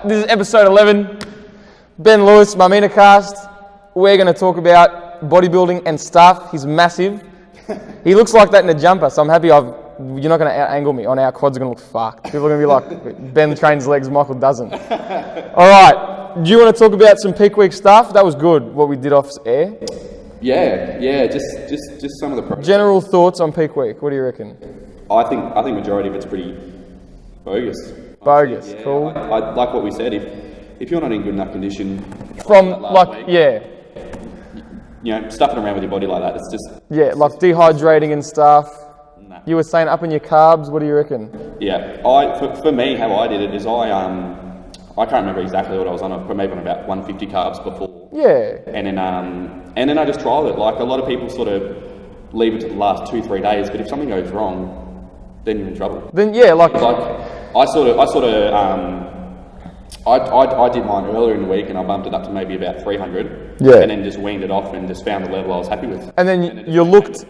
this is episode 11. Ben Lewis, Mamina Cast. We're going to talk about bodybuilding and stuff. He's massive. He looks like that in a jumper, so I'm happy you're not going to out-angle me. On our quads are going to look fucked. People are going to be like, Ben trains legs, Michael doesn't. All right. Do you want to talk about some peak week stuff? That was good, what we did off air. Yeah, just some of the progress. General thoughts on peak week. What do you reckon? I think majority of it's pretty bogus. Bogus, yeah, cool. I like what we said. If you're not in good enough condition From like, week, yeah. You know, stuffing around with your body like that, it's just... Yeah, like dehydrating and stuff. Nah. You were saying up in your carbs, what do you reckon? Yeah, for me, how I did it is I can't remember exactly what I was on, maybe on about 150 carbs before. Yeah. And then I just trialed it. Like a lot of people sort of leave it to the last 2-3 days, but if something goes wrong, then you're in trouble. Then yeah, like I did mine earlier in the week and I bumped it up to maybe about 300. Yeah. And then just weaned it off and just found the level I was happy with. And then you looked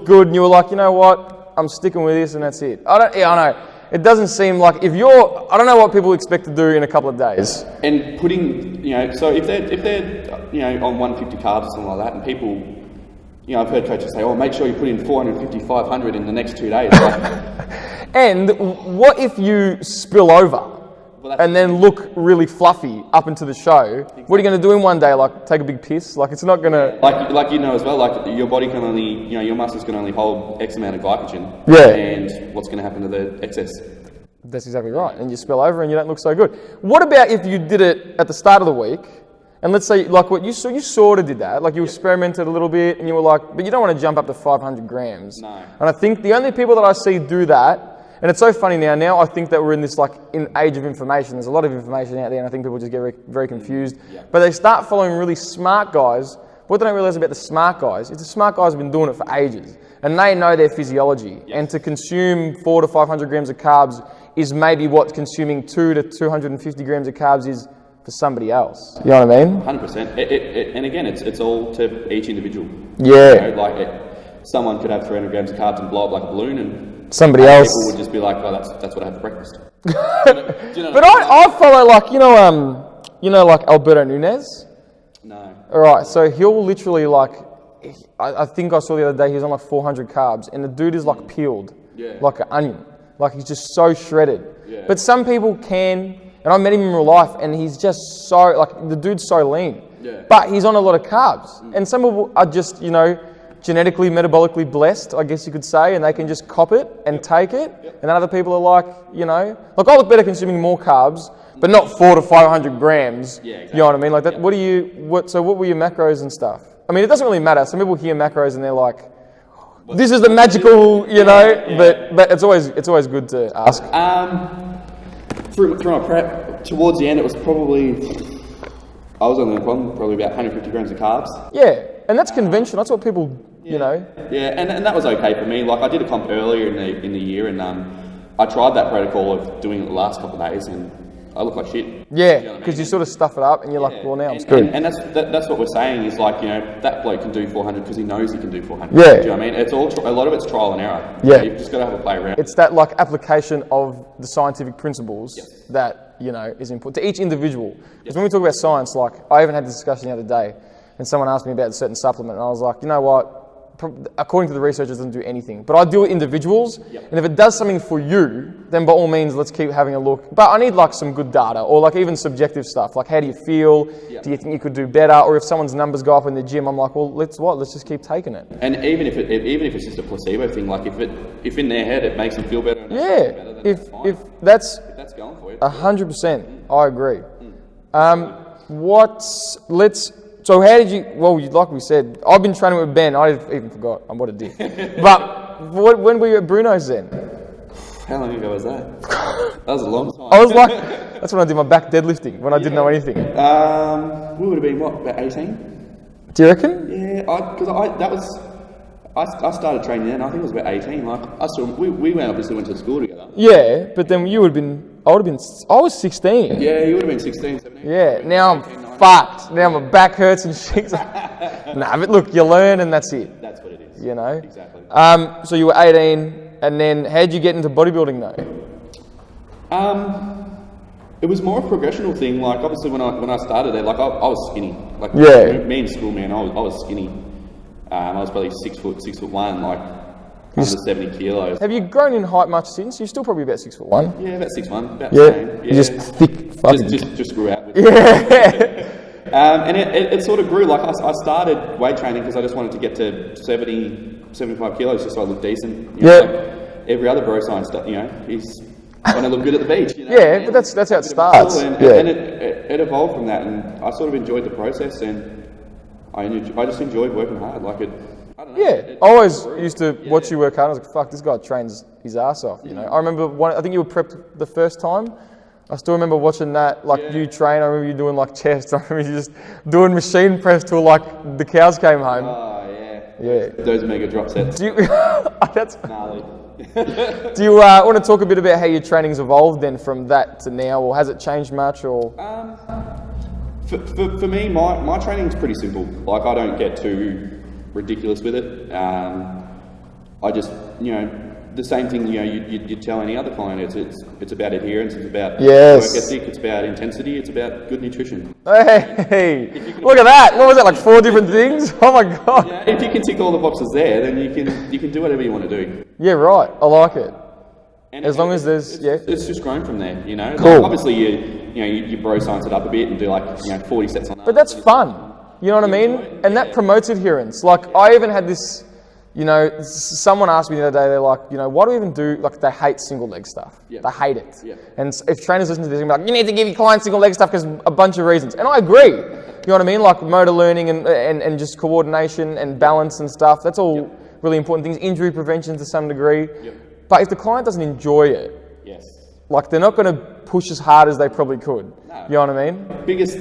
good and you were like, you know what, I'm sticking with this and that's it. I know. It doesn't seem like I don't know what people expect to do in a couple of days. And putting, so if they're, on 150 carbs or something like that, and people, I've heard coaches say, make sure you put in 450, 500 in the next 2 days. And what if you spill over and then look really fluffy up into the show? Exactly. What are you going to do in one day? Like take a big piss? Like it's not going to... Like as well, like your body can only, your muscles can only hold X amount of glycogen. Yeah. And what's going to happen to the excess? That's exactly right. And you spill over and you don't look so good. What about if you did it at the start of the week? And let's say, like what you sort of did that, like you experimented a little bit and you were like, but you don't want to jump up to 500 grams. No. And I think the only people that I see do that, and it's so funny now I think that we're in this in age of information. There's a lot of information out there and I think people just get very, very confused. Yeah. But they start following really smart guys. What they don't realize about the smart guys is the smart guys have been doing it for ages and they know their physiology. Yes. And to consume 400 to 500 grams of carbs is maybe what consuming 200 to 250 grams of carbs is for somebody else. You know what I mean? 100%. And again, it's all to each individual. Yeah. Someone could have 300 grams of carbs and blow up like a balloon, and somebody else people would just be like, that's what I had for breakfast. Do you know but I follow like Alberto Nunez. No. All right, so he'll literally I think I saw the other day he was on like 400 carbs, and the dude is like peeled, like an onion, like he's just so shredded. Yeah. But some people can. And I met him in real life and he's just so, the dude's so lean. Yeah. But he's on a lot of carbs. And some people are just, genetically, metabolically blessed, I guess you could say, and they can just cop it and take it. Yep. And then other people are like, I look better consuming more carbs, but not 400 to 500 grams. Yeah, exactly. You know what I mean? Like that. Yeah. So what were your macros and stuff? I mean, it doesn't really matter. Some people hear macros and they're like, this is the magical, but it's always good to ask. Through my prep, towards the end, it was I was on probably about 150 grams of carbs. Yeah, and that's conventional. That's what people, Yeah, and that was okay for me. Like I did a comp earlier in the year, and I tried that protocol of doing it the last couple of days, and I look like shit. Yeah, because you sort of stuff it up, and you're like, well, now it's good. And that's what we're saying is that bloke can do 400 because he knows he can do 400. Yeah. Do you know what I mean? It's all a lot of it's trial and error. Yeah. You've just got to have a play around. It's that application of the scientific principles that is important to each individual. Because when we talk about science, I even had this discussion the other day, and someone asked me about a certain supplement, and I was like, you know what? According to the research, it doesn't do anything. But I deal with individuals, and if it does something for you, then by all means, let's keep having a look. But I need some good data, or even subjective stuff, like how do you feel? Do you think you could do better? Or if someone's numbers go up in the gym, I'm like, well, let's just keep taking it. And even if it's just a placebo thing, if in their head it makes them feel better, if that's going for you, 100%, I agree. So how did you, like we said, I've been training with Ben. I even forgot what it did. But when were you at Bruno's then? How long ago was that? That was a long time. I was like, that's when I did my back deadlifting, when I didn't know anything. We would have been, about 18? Do you reckon? Yeah, I started training then, I think it was about 18. We obviously went to school together. Yeah, but then I was 16. Yeah, you would have been 16, 17. Yeah, now I'm fucked. Now my back hurts and shit. Nah, but look, you learn and that's it. That's what it is. Exactly. So you were 18, and then how'd you get into bodybuilding though? It It was more a progressional thing. Like obviously when I started it, like I was skinny. Like me in school, man, I was skinny. I was probably 6'1", like under 70 kilos. Have you grown in height much since? You're still probably about 6'1". Yeah, about 6'1", about the same. Yeah, you're just thick. Fucking. Just grew out with it. And it sort of grew. Like I started weight training because I just wanted to get to 70, 75 kilos just so I look decent. You know, like every other bro science stuff, you know, he's want to look good at the beach. You know? Yeah, but that's how it starts. And it evolved from that, and I sort of enjoyed the process, and I just enjoyed working hard. Like it. I don't know. Yeah, I always used to watch you work hard. I was like, fuck, this guy trains his ass off. You know, I remember I think you were prepped the first time. I still remember watching that, like you train. I remember you doing like chest. I remember you just doing machine press till like the cows came home. Oh yeah. Yeah. Those mega drop sets. That's gnarly. Do you want to talk a bit about how your training's evolved then from that to now, or has it changed much? Or for me, my training's pretty simple. Like I don't get too ridiculous with it. I just, you know, the same thing, you know, you'd tell any other client. It's about adherence. It's about work ethic. It's about intensity. It's about good nutrition. Hey, look at that! What was that, like 4 different things? Oh my god! Yeah, if you can tick all the boxes there, then you can do whatever you want to do. Yeah, right. I like it. And as long as there's it's just grown from there. You know, cool. Like obviously you bro science it up a bit and do like 40 sets on that. But that's fun. You know what I mean? And that promotes adherence. Like I even had this. You know, someone asked me the other day, they're like, you know, why do we even do, like, they hate single leg stuff. Yeah. They hate it. Yeah. And if trainers listen to this, they're like, you need to give your clients single leg stuff because a bunch of reasons. And I agree. You know what I mean? Like motor learning and just coordination and balance and stuff. That's all really important things. Injury prevention to some degree. But if the client doesn't enjoy it, like they're not going to push as hard as they probably could. No. You know what I mean? Biggest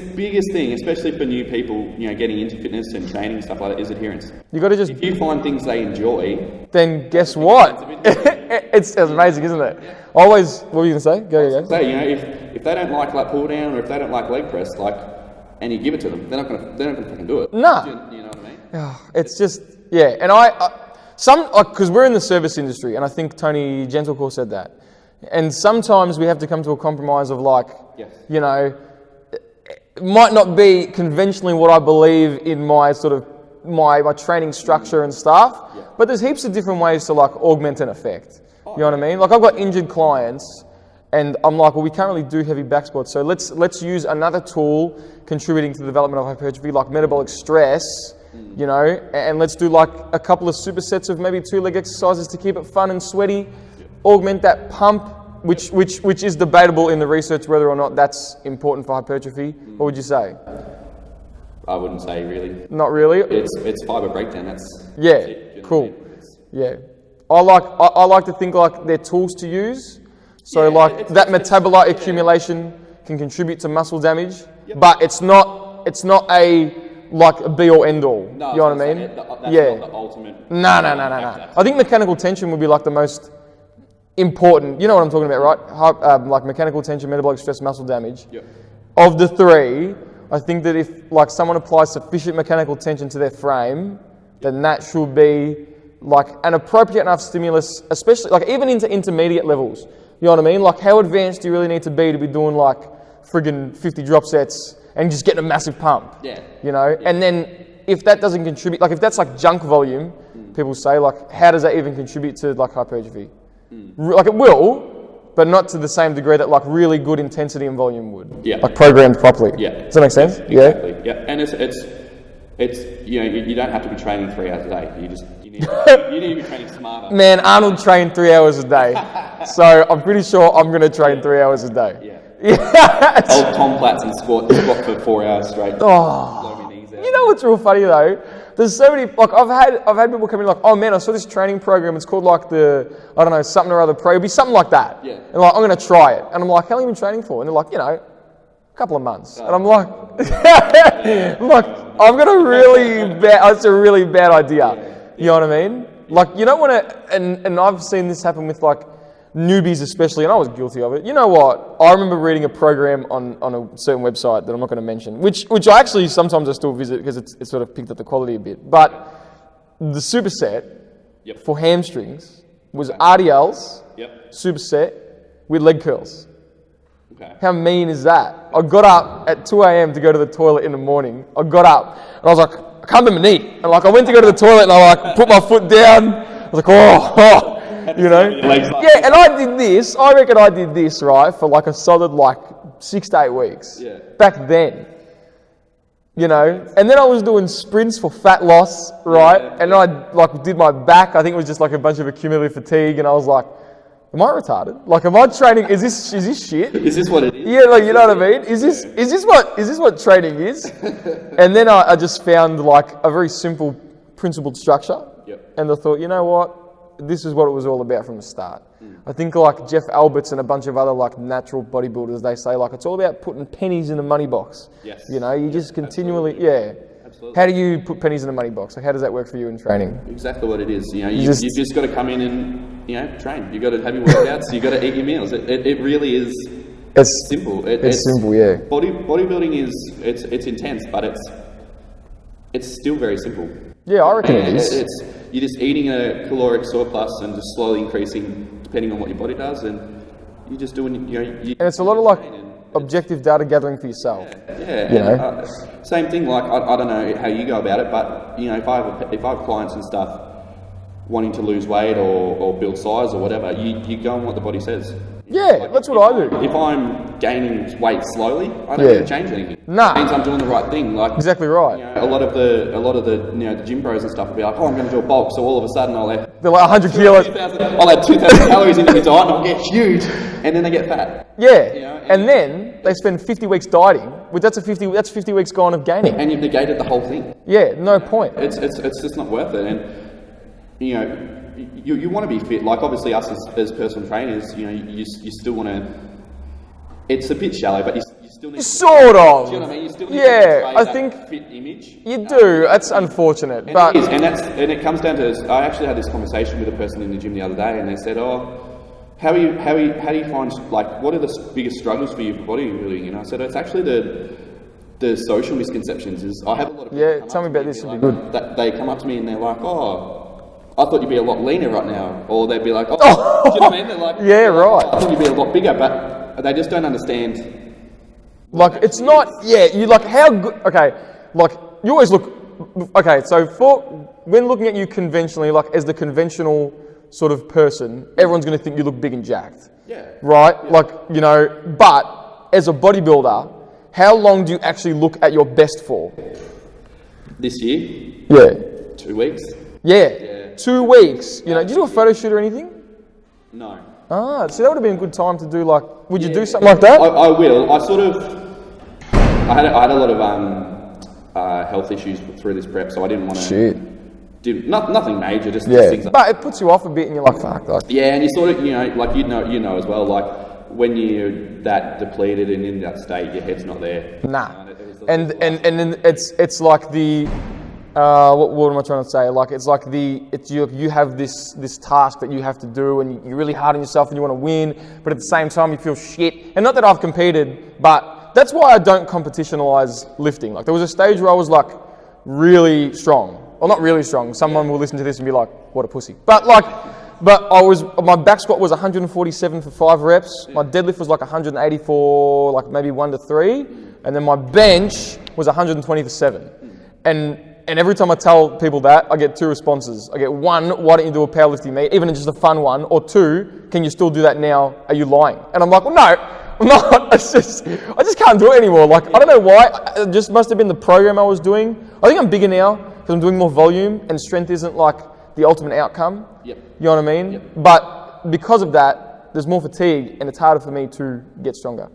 thing, especially for new people, you know, getting into fitness and training and stuff like that, is adherence. You got to just. If you find things they enjoy, then guess what? It's amazing, isn't it? Yeah. Always. What were you gonna say? Go. Say, you know, if they don't like lat pull down or if they don't like leg press, like, and you give it to them, they're not gonna fucking do it. Nah. You know what I mean? It's just and because we're in the service industry, and I think Tony Gentlecore said that. And sometimes we have to come to a compromise of like, you know, it might not be conventionally what I believe in my sort of my training structure and stuff, but there's heaps of different ways to like augment an effect. You know what I mean? Like I've got injured clients, and I'm like, well, we can't really do heavy back squats, so let's use another tool contributing to the development of hypertrophy, like metabolic stress. You know, and let's do like a couple of supersets of maybe 2-leg exercises to keep it fun and sweaty. Augment that pump, which is debatable in the research whether or not that's important for hypertrophy. What would you say? I wouldn't say really. Not really. It's fiber breakdown. That's it, cool. Yeah, I like to think like they're tools to use. So like that metabolite accumulation can contribute to muscle damage, but it's not a like a be or end all. No, you know what I mean? That's not the ultimate. No. I think mechanical tension would be like the most important. You know what I'm talking about, right? Like mechanical tension, metabolic stress, muscle damage. Yep. Of the 3, I think that if like someone applies sufficient mechanical tension to their frame, then that should be like an appropriate enough stimulus, especially like even into intermediate levels. You know what I mean? Like how advanced do you really need to be doing like friggin' 50 drop sets and just getting a massive pump? Yeah. You know? Yeah. And then if that doesn't contribute, like if that's like junk volume, people say like, how does that even contribute to like hypertrophy? Like it will, but not to the same degree that like really good intensity and volume would. Yeah. Like programmed properly. Yeah. Does that make sense? Exactly. Yeah. And it's you know, you don't have to be training 3 hours a day. You need to be training smarter. Man, Arnold trained 3 hours a day. So I'm pretty sure I'm going to train 3 hours a day. Yeah. Old Tom Platz and squat for 4 hours straight. Oh. You know what's real funny though? There's so many, like I've had people come in like, oh man, I saw this training program, it's called like the, I don't know, something or other pro, it'd be something like that. Yeah. And like, I'm going to try it. And I'm like, how long have you been training for? And they're like, you know, a couple of months. And I'm like, I've got that's a really bad idea. You know what I mean? Like, you don't want to, and I've seen this happen with like newbies especially, and I was guilty of it. You know what? I remember reading a program on a certain website that I'm not going to mention, which I actually sometimes I still visit because it's sort of picked up the quality a bit. But the superset for hamstrings was RDLs superset with leg curls. Okay. How mean is that? I got up at 2 a.m. to go to the toilet in the morning. I got up and I was like, I can't bend my knee. And like I went to go to the toilet and I like put my foot down. I was like, oh, you know. Yeah, and I did this. I reckon I did this right for like a solid like 6 to 8 weeks. Yeah. Back then. You know, and then I was doing sprints for fat loss, right? Yeah. And I like did my back. I think it was just like a bunch of accumulative fatigue, and I was like, "Am I retarded? Like, am I training? Is this shit? Is this what it is? Yeah, like you know what I mean? Is this what training is?" And then I just found like a very simple, principled structure, Yep. and I thought, you know what? This is what it was all about from the start. I think like Jeff Alberts and a bunch of other like natural bodybuilders, they say like it's all about putting pennies in the money box. Yes. You know, you just continually, Absolutely. How do you put pennies in the money box? Like how does that work for you in training? Exactly what it is. You know, you've just got to come in and, you know, train. You've got to have your workouts. You've got to eat your meals. It really is It's simple. It's simple, yeah. Bodybuilding is, it's intense, but it's still very simple. Yeah, I reckon it is. You're just eating a caloric surplus and just slowly increasing depending on what your body does, and you're just doing, you know. And it's a lot of like objective data gathering for yourself. Yeah, You and, know? same thing. Like I don't know how you go about it, but you know, if I have clients and stuff wanting to lose weight or build size or whatever, you go on what the body says. Yeah, that's what I do. If I'm gaining weight slowly, I don't need to change anything. Nah. It means I'm doing the right thing. Like Exactly right. you know, a lot of the you know the gym pros and stuff will be like, oh, I'm going to do a bulk, so all of a sudden I'll have They're like 100 kilos. I'll add 2,000 calories into my diet and I'll get huge, and then they get fat. Yeah, You know, and then they spend 50 weeks dieting. That's 50 weeks gone of gaining. And you've negated the whole thing. Yeah, no point. It's just not worth it. And you know, you want to be fit. Like obviously us as personal trainers, you know, you still want to. It's a bit shallow, but you still need. Sort of. Do you know what I mean? You still need to Yeah, portray I that think fit image. you do. That's unfortunate, And but it is, and it comes down to. I actually had this conversation with a person in the gym the other day, and they said, "Oh, how do you find, like, what are the biggest struggles for you for bodybuilding?" And I said, "It's actually the social misconceptions." Is I have a lot of people yeah, come tell up me to about this. and Would be be like, good. that they come up to me and they're like, "Oh, I thought you'd be a lot leaner right now," or they'd be like, "Oh, do you know what I mean?" They're like, Yeah, they're like, right. "Oh, I thought you'd be a lot bigger," but they just don't understand. Like it's not. Yeah, you like how good. Okay, like you always look. Okay, so when looking at you conventionally, like as the conventional sort of person, everyone's going to think you look big and jacked. Yeah. Right? Yeah. Like, you know, but as a bodybuilder, how long do you actually look at your best for? This year, Yeah. 2 weeks. Yeah. 2 weeks. You know, did you do a photo shoot or anything? No. Ah, so that would have been a good time to do like, would you do something like that? I will. I had a lot of health issues through this prep, so I didn't want to. Shit. Nothing major, just Yeah. things. But it puts you off a bit and you're like, fuck. Like, Yeah, and you sort of, you know, like you know as well, like when you're that depleted and in that state, your head's not there. nah. You know, it was And then it's like the what am I trying to say? Like it's like you have this task that you have to do and you're really hard on yourself and you want to win, but at the same time you feel shit. And not that I've competed, but that's why I don't competitionalize lifting. Like there was a stage where I was like really strong. Well, not really strong. Someone will listen to this and be like, what a pussy. But my back squat was 147 for 5 reps. My deadlift was like 184, like maybe 1 to 3. And then my bench was 120 for 7. And every time I tell people that, I get 2 responses. I get 1, why don't you do a powerlifting meet, even just a fun one? Or 2, can you still do that now? Are you lying? And I'm like, well, no, I'm not. I just can't do it anymore. Like, I don't know why. It just must have been the program I was doing. I think I'm bigger now because I'm doing more volume and strength isn't like the ultimate outcome. Yep. You know what I mean? Yep. But because of that, there's more fatigue and it's harder for me to get stronger.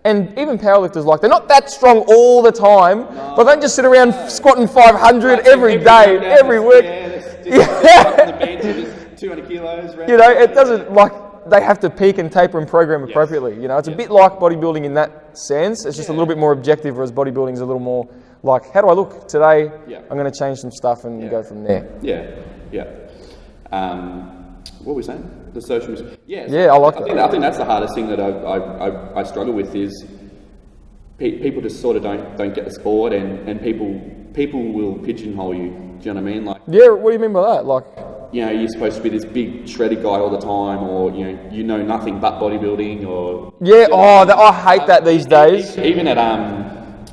And even powerlifters, like, they're not that strong all the time, but they don't just sit around squatting 500 every day, every week. Yeah. The bench, just 200 kilos. You know, it doesn't, like, they have to peak and taper and program appropriately. You know, it's a bit like bodybuilding in that sense. It's just a little bit more objective, whereas bodybuilding is a little more like, how do I look today? Yeah. I'm going to change some stuff and go from there. Yeah. What were we saying? The social media. Yeah, I like that. I think that's the hardest thing that I struggle with is people just sort of don't get the sport, and people will pigeonhole you. Do you know what I mean? Like, Yeah, what do you mean by that? Like you know, you're supposed to be this big shredded guy all the time, or you know nothing but bodybuilding, or Yeah. Oh, I hate that these days. even at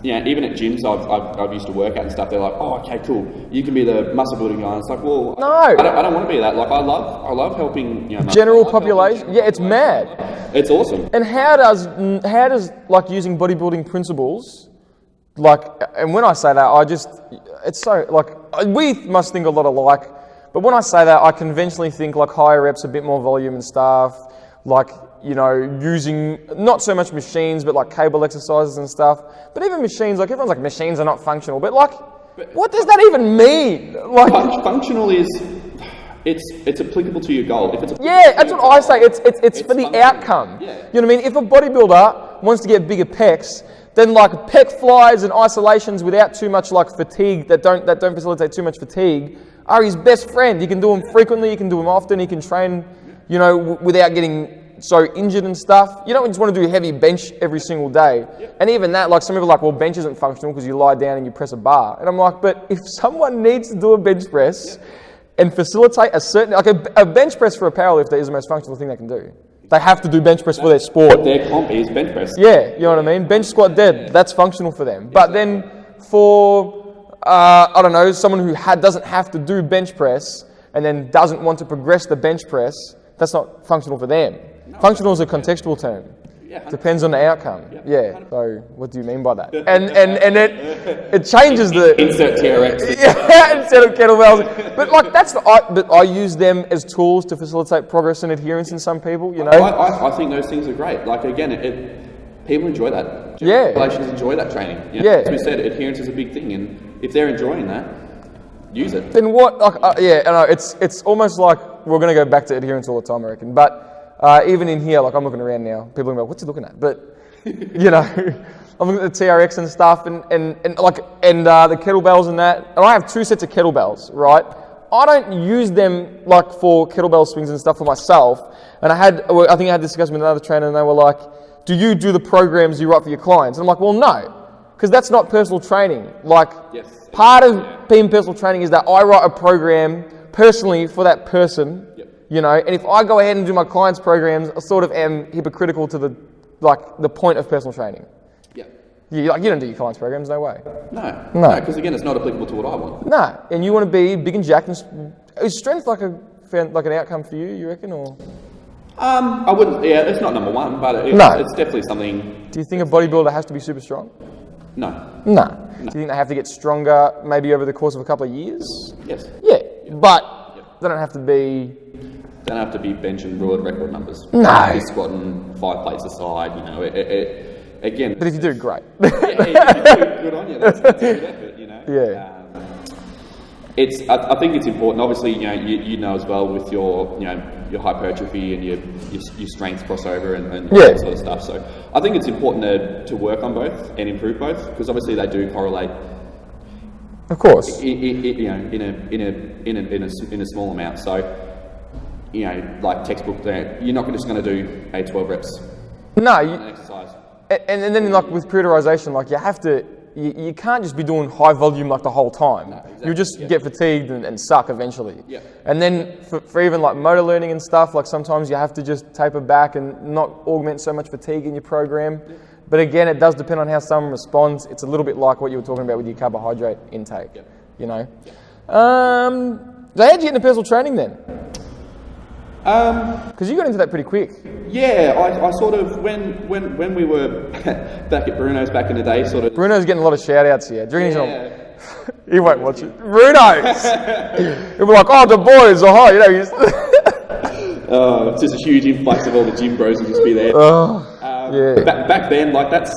even at gyms I've used to work at and stuff. They're like, oh, okay, cool. You can be the muscle building guy. And it's like, well, No. I don't want to be that. Like, I love helping. General population. Yeah, it's mad. It's awesome. And how does like using bodybuilding principles, like, and when I say that, it's so, like, we must think a lot alike, but when I say that, I conventionally think like higher reps, a bit more volume and stuff, like, using not so much machines, but like cable exercises and stuff. But even machines, like everyone's like, machines are not functional, but like, what does that even mean? Like, functional is, it's applicable to your goal. If it's yeah, that's what I say. It's for the functional. outcome. Yeah. You know what I mean? If a bodybuilder wants to get bigger pecs, then like pec flies and isolations without too much like fatigue, that don't facilitate too much fatigue, are his best friend. You can do them frequently, you can do them often, he can train, without getting so injured and stuff. You don't just want to do heavy bench every single day. Yep. And even that, like some people are like, well, bench isn't functional because you lie down and you press a bar. And I'm like, but if someone needs to do a bench press and facilitate a certain, like a bench press for a powerlifter is the most functional thing they can do. They have to do bench press for their sport. Their comp is bench press. Yeah, you know what I mean? Bench, squat, dead, that's functional for them. But then for, I don't know, someone who doesn't have to do bench press and then doesn't want to progress the bench press, that's not functional for them. No, functional is a contextual term. Yeah, depends on the outcome. Yeah. So what do you mean by that? And it changes the insert TRX. Yeah, instead of kettlebells. But like but I use them as tools to facilitate progress and adherence in some people. I think those things are great. Like again, people enjoy that. Yeah. Relations enjoy that training. Yeah. As we said, adherence is a big thing, and if they're enjoying that, use it. Then what? Like, I know it's almost like we're going to go back to adherence all the time, I reckon. But even in here, like I'm looking around now, people are going, what's he looking at? But I'm looking at the TRX and stuff, and the kettlebells and that. And I have 2 sets of kettlebells, right? I don't use them like for kettlebell swings and stuff for myself. And I think I had this discussion with another trainer, and they were like, do you do the programs you write for your clients? And I'm like, well, no, because that's not personal training. Like, yes. Part of being personal training is that I write a program personally for that person. And if I go ahead and do my clients' programs, I sort of am hypocritical to the point of personal training. Yeah. You don't do your clients' programs, no way. No, because again, it's not applicable to what I want. No, and you want to be big and jacked. Is strength like an outcome for you reckon, or? I wouldn't. Yeah, it's not number one, but it's definitely something. Do you think a bodybuilder has to be super strong? No. Do you think they have to get stronger maybe over the course of a couple of years? Yes. Yeah, but they don't have to be. Don't have to be benching world record numbers. No. Be squatting 5 plates aside. Again. But if you do, great. Good on you. That's a good effort. Yeah. I think it's important. Obviously, you know as well with your hypertrophy and your strength crossover and all that sort of stuff. So I think it's important to work on both and improve both, because obviously they do correlate. Of course. In a small amount. So like textbook, you're not just going to do 12 reps. No. An exercise. And then like with periodization, like you have to. You can't just be doing high volume like the whole time. No, exactly. You'll just get fatigued and suck eventually. Yeah. And then for even like motor learning and stuff, like sometimes you have to just taper back and not augment so much fatigue in your program. Yeah. But again, it does depend on how someone responds. It's a little bit like what you were talking about with your carbohydrate intake. Yeah. Yeah. So how'd you get into personal training then? Because you got into that pretty quick. Yeah, I sort of, when we were back at Bruno's back in the day, sort of... Bruno's getting a lot of shout-outs here. He won't watch it. Bruno's! He'll be like, oh, the boys, it's just a huge influx of all the gym bros who just be there. Back then, like that's...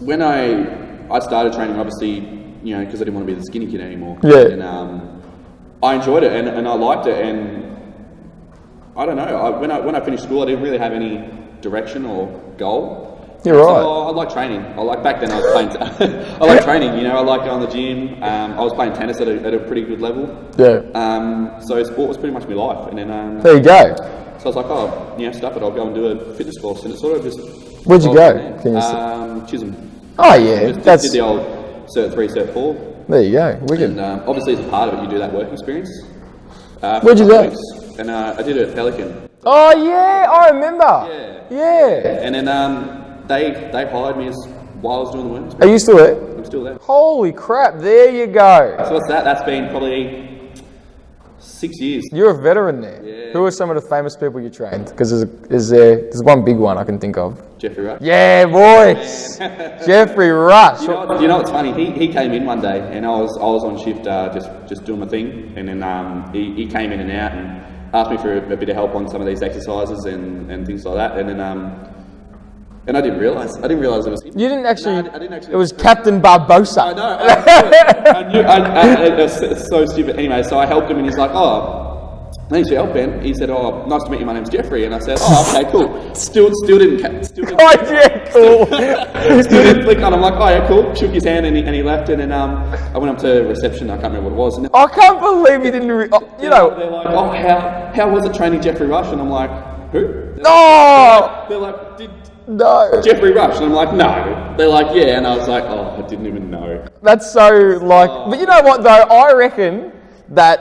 When I started training, obviously, because I didn't want to be the skinny kid anymore. Yeah. And I enjoyed it and I liked it, and I don't know. When I finished school, I didn't really have any direction or goal. You're right. So I like training. Back then I was playing. I like training. I like going to the gym. I was playing tennis at a pretty good level. Yeah. So sport was pretty much my life. And then there you go. So I was like, stuff it. I'll go and do a fitness course, and it sort of just. Where'd you go? Chisholm. Oh yeah, just did the old Cert 3, Cert 4. There you go. Wicked. And obviously, as a part of it, you do that work experience. Where'd you go? And I did it at Pelican. Oh yeah, I remember. Yeah. And then they hired me while I was doing the women's. Are you still there? I'm still there. Holy crap! There you go. So what's that? That's been probably 6 years. You're a veteran there. Yeah. Who are some of the famous people you trained? Because there's one big one I can think of. Jeffrey Rush. Yeah, boys. Jeffrey Rush. You know what's funny? He came in one day and I was on shift just doing my thing, and then he came in and out and asked me for a bit of help on some of these exercises and things like that, and then and I didn't realise it was him. You didn't actually. No, I didn't actually. It was Captain Barbosa. I know. I knew. It's so stupid. Anyway, so I helped him, and he's like, "Oh, thanks for your help, Ben." He said, "Oh, nice to meet you. My name's Jeffrey." And I said, "Oh, okay, cool." Still didn't. Oh yeah, cool. Still didn't click on. I'm like, "Oh yeah, cool." Shook his hand, and he left. And then I went up to reception. I can't remember what it was. And I can't believe you didn't. You know. they're like, "Oh, how was it training Jeffrey Rush?" And I'm like, "Who?" No. They're like, "Did No. Jeffrey Rush?" And I'm like, "No." They're like, "Yeah," and I was like, "Oh, I didn't even know." That's so like. But you know what though? I reckon, I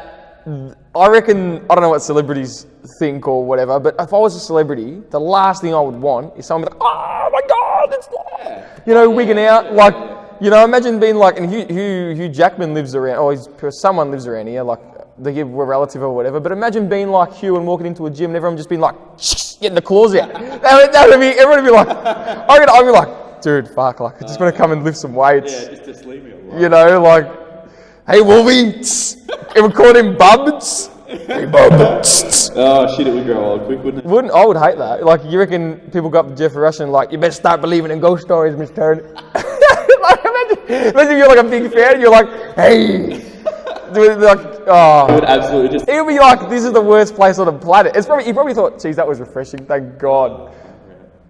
don't know what celebrities think or whatever, but if I was a celebrity, the last thing I would want is someone be like, "Oh my God, it's like," you know, wigging out. Like, you know, imagine being like, and Hugh Jackman lives around, or someone lives around here, like they give a relative or whatever, but imagine being like Hugh and walking into a gym and everyone just being like, getting the claws out. That would be, everyone would be like, I'd be like, dude, fuck, like, I just want to come and lift some weights. Yeah, just leave me alone. You know, like, hey, Wolvie, ever called him Bubs? Hey, Bubs. Oh shit, it would grow old quick, wouldn't it? I would hate that. Like, you reckon people go up to Jeffrey Rush and like, you better start believing in ghost stories, Mr. Turner. Like, imagine you're like a big fan and you're like, hey. Like, oh. It would absolutely just... It would be like, this is the worst place on the planet. He probably thought, geez, that was refreshing, thank God.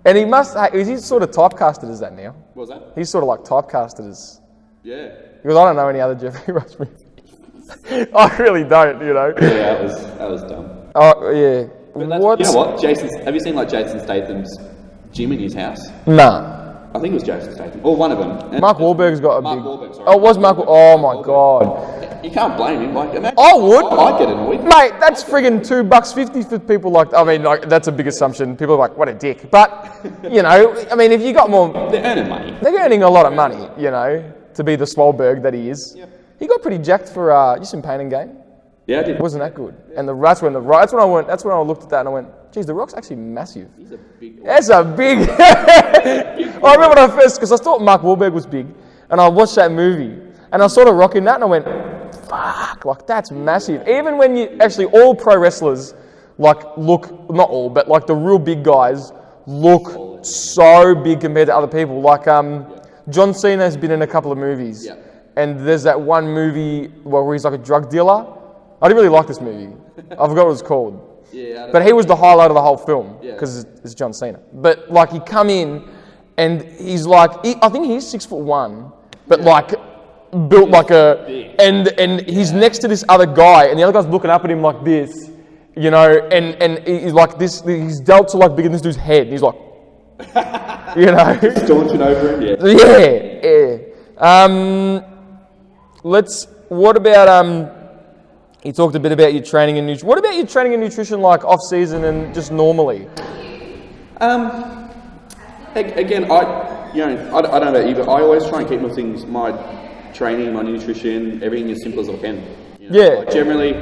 And he's sort of typecasted as that now. What was that? He's sort of like typecasted as... Yeah. Because I don't know any other Jeffrey Rush movies. I really don't, you know. Yeah, that was dumb. Oh, yeah. You know what? Have you seen like Jason Statham's gym in his house? Nah. I think it was Jason Statham, or one of them. And Mark Wahlberg's got a Mark big... Wahlberg, sorry. Oh, it was Mark... Oh, my God. You can't blame him. Like, imagine, I would. I'd get annoyed. Mate, that's friggin' $2.50 for people like... I mean, like, that's a big assumption. People are like, what a dick. But, you know, I mean, if you got more... They're earning money. They're earning a lot of money, you know, to be the Swolberg that he is. Yep. He got pretty jacked for... you seen Pain and Gain? Yeah, I did. Wasn't that good? And that's when I looked at that and I went, geez, The Rock's actually massive. He's a big... That's a big... I remember when I first, because I thought Mark Wahlberg was big, and I watched that movie, and I saw The Rock in that, and I went, fuck, like, that's massive. Even when all pro wrestlers, like, look, not all, but like the real big guys, look so big compared to other people. Like, John Cena has been in a couple of movies, and there's that one movie where he's like a drug dealer. I didn't really like this movie. I forgot what it was called. Yeah, but he was the highlight of the whole film because it's John Cena. But like he come in and he's like, I think he's 6'1", but like built like a, and he's next to this other guy and the other guy's looking up at him like this, you know, and he's like this, his delts are like bigger than this dude's head. And he's like, you know, staunching over him. What about you talked a bit about your training and nutrition. What about your training and nutrition, like off season and just normally? Again, I don't know about you, but I always try and keep my training, my nutrition, everything as simple as I can. You know? Yeah. Like generally,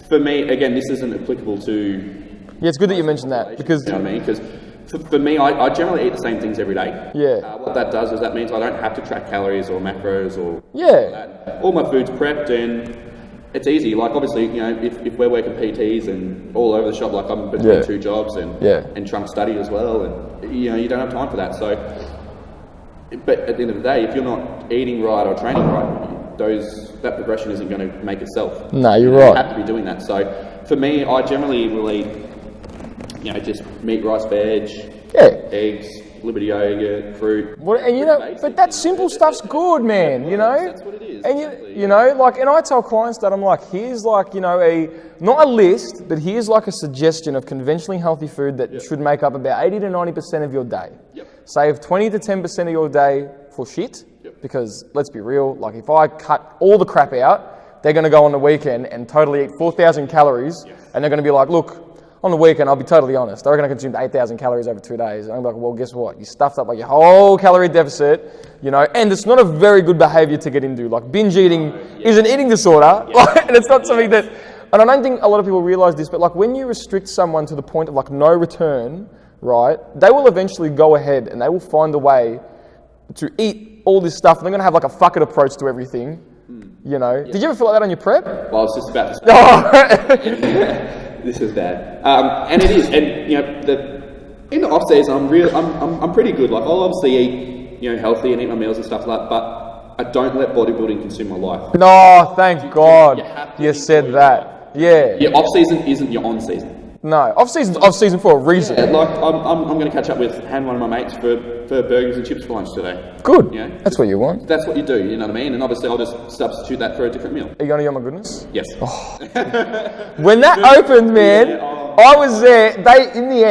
for me, again, this isn't applicable to. Yeah, it's good that you mentioned that because. You know what I mean? Because for me, I generally eat the same things every day. Yeah. What that does is that means I don't have to track calories or macros or. Yeah. All my food's prepped and. It's easy, like obviously, you know, if we're working PTs and all over the shop, like I'm between two jobs and trunk study as well, and you know, you don't have time for that. So, but at the end of the day, if you're not eating right or training right, that progression isn't going to make itself. No, you're right. You have to be doing that. So, for me, I generally will eat, you know, just meat, rice, veg, eggs, a little bit of yogurt, fruit. And you know, basic, but that simple stuff's good, man. You know, that's what it is. And you know, like, and I tell clients that I'm like, here's like, you know, not a list, but here's like a suggestion of conventionally healthy food that should make up about 80 to 90% of your day. Save 20 to 10% of your day for shit, because let's be real, like if I cut all the crap out, they're going to go on the weekend and totally eat 4,000 calories, and they're going to be like, look, on the weekend, I'll be totally honest, I reckon I consumed 8,000 calories over 2 days. And I'm like, well, guess what? You stuffed up like your whole calorie deficit, you know, and it's not a very good behavior to get into. Like, binge eating is an eating disorder, and it's not something that, and I don't think a lot of people realize this, but like when you restrict someone to the point of like no return, right, they will eventually go ahead and they will find a way to eat all this stuff. And they're going to have like a fuck it approach to everything, you know. Did you ever feel like that on your prep? Well, I was just about to say. This is bad, and it is, and you know, in the off season, I'm pretty good. Like, I'll obviously eat, you know, healthy and eat my meals and stuff like that, but I don't let bodybuilding consume my life. No, thank God you said that. Yeah. Your off season isn't your on season. No, off season's off season for a reason. Yeah, like I'm going to catch up with one of my mates for burgers and chips for lunch today. Good. You know, that's what you want. That's what you do. You know what I mean? And obviously, I'll just substitute that for a different meal. Are you going to Your My Goodness? Yes. Oh. When that opened, man, I was there. In the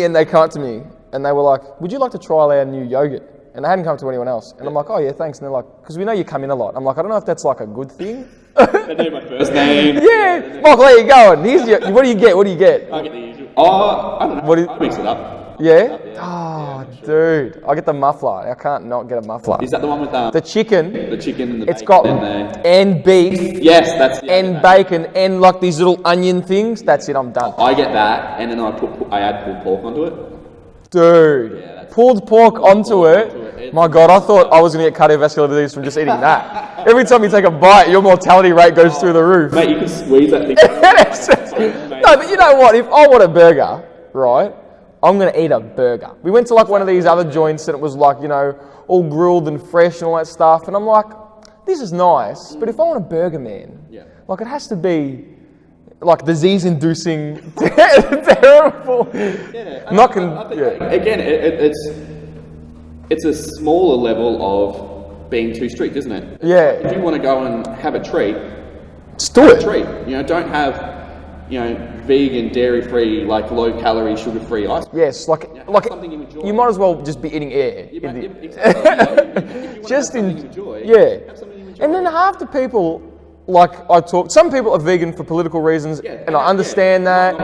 end, they came to me and they were like, "Would you like to try our new yogurt?" And they hadn't come to anyone else. And I'm like, "Oh yeah, thanks." And they're like, "Because we know you come in a lot." I'm like, "I don't know if that's like a good thing." They know my first name. Yeah, Michael, there you go. Here's your, what do you get? What do you get? I get the usual. Oh, I don't know. I mix it up. Yeah? Oh, dude. I get the muffler. I can't not get a muffler. Is that the one with the chicken? The chicken and the it's bacon. Got and beef. Yes, that's and bacon and like these little onion things. That's it. I'm done. I get that, and then I add pulled pork onto it. Dude, pulled pork onto it. My God, I thought I was going to get cardiovascular disease from just eating that. Every time you take a bite, your mortality rate goes through the roof. Mate, you can squeeze that thing. No, but you know what? If I want a burger, right, I'm going to eat a burger. We went to like one of these other joints and it was like, you know, all grilled and fresh and all that stuff. And I'm like, this is nice, but if I want a burger, man, like it has to be like disease-inducing, terrible. Yeah, Again, it's a smaller level of being too strict, isn't it? Yeah. If you want to go and have a treat, just do it. Treat. You know, don't have, you know, vegan, dairy-free, like low-calorie, sugar-free ice cream. Yes, like something you enjoy. You might as well just be eating air. Exactly. Just in enjoy. Yeah. Have something you enjoy. And then half the people. Like some people are vegan for political reasons, and I understand that.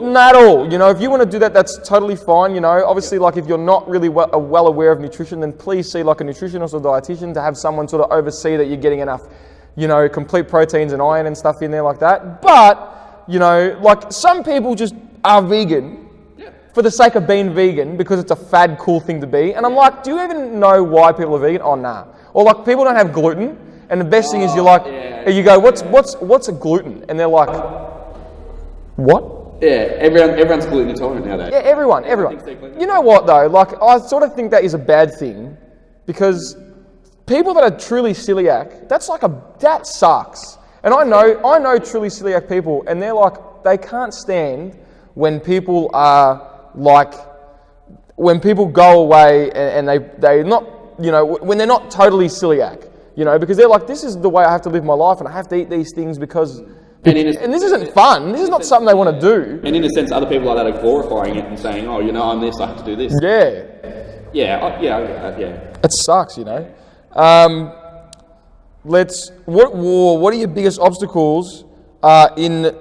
Not at all. You know, if you want to do that, that's totally fine. You know, obviously, like if you're not really well aware of nutrition, then please see like a nutritionist or dietitian to have someone sort of oversee that you're getting enough, you know, complete proteins and iron and stuff in there like that. But you know, like some people just are vegan for the sake of being vegan because it's a fad, cool thing to be. And I'm like, do you even know why people are vegan? Oh, nah. Or like people don't have gluten. And the best thing is you're like, you go, what's a gluten? And they're like, what? Yeah, everyone's gluten intolerant nowadays. Yeah, everyone. You know what though? Like, I sort of think that is a bad thing because people that are truly celiac, that sucks. And I know truly celiac people, and they're like, they can't stand when people are like, when people go away and they're not, you know, when they're not totally celiac. You know, because they're like, this is the way I have to live my life and I have to eat these things because... And this isn't fun. This is not something they want to do. And in a sense, other people like that are glorifying it and saying, oh, you know, I'm this, I have to do this. Yeah. Yeah. It sucks, you know. What are your biggest obstacles in...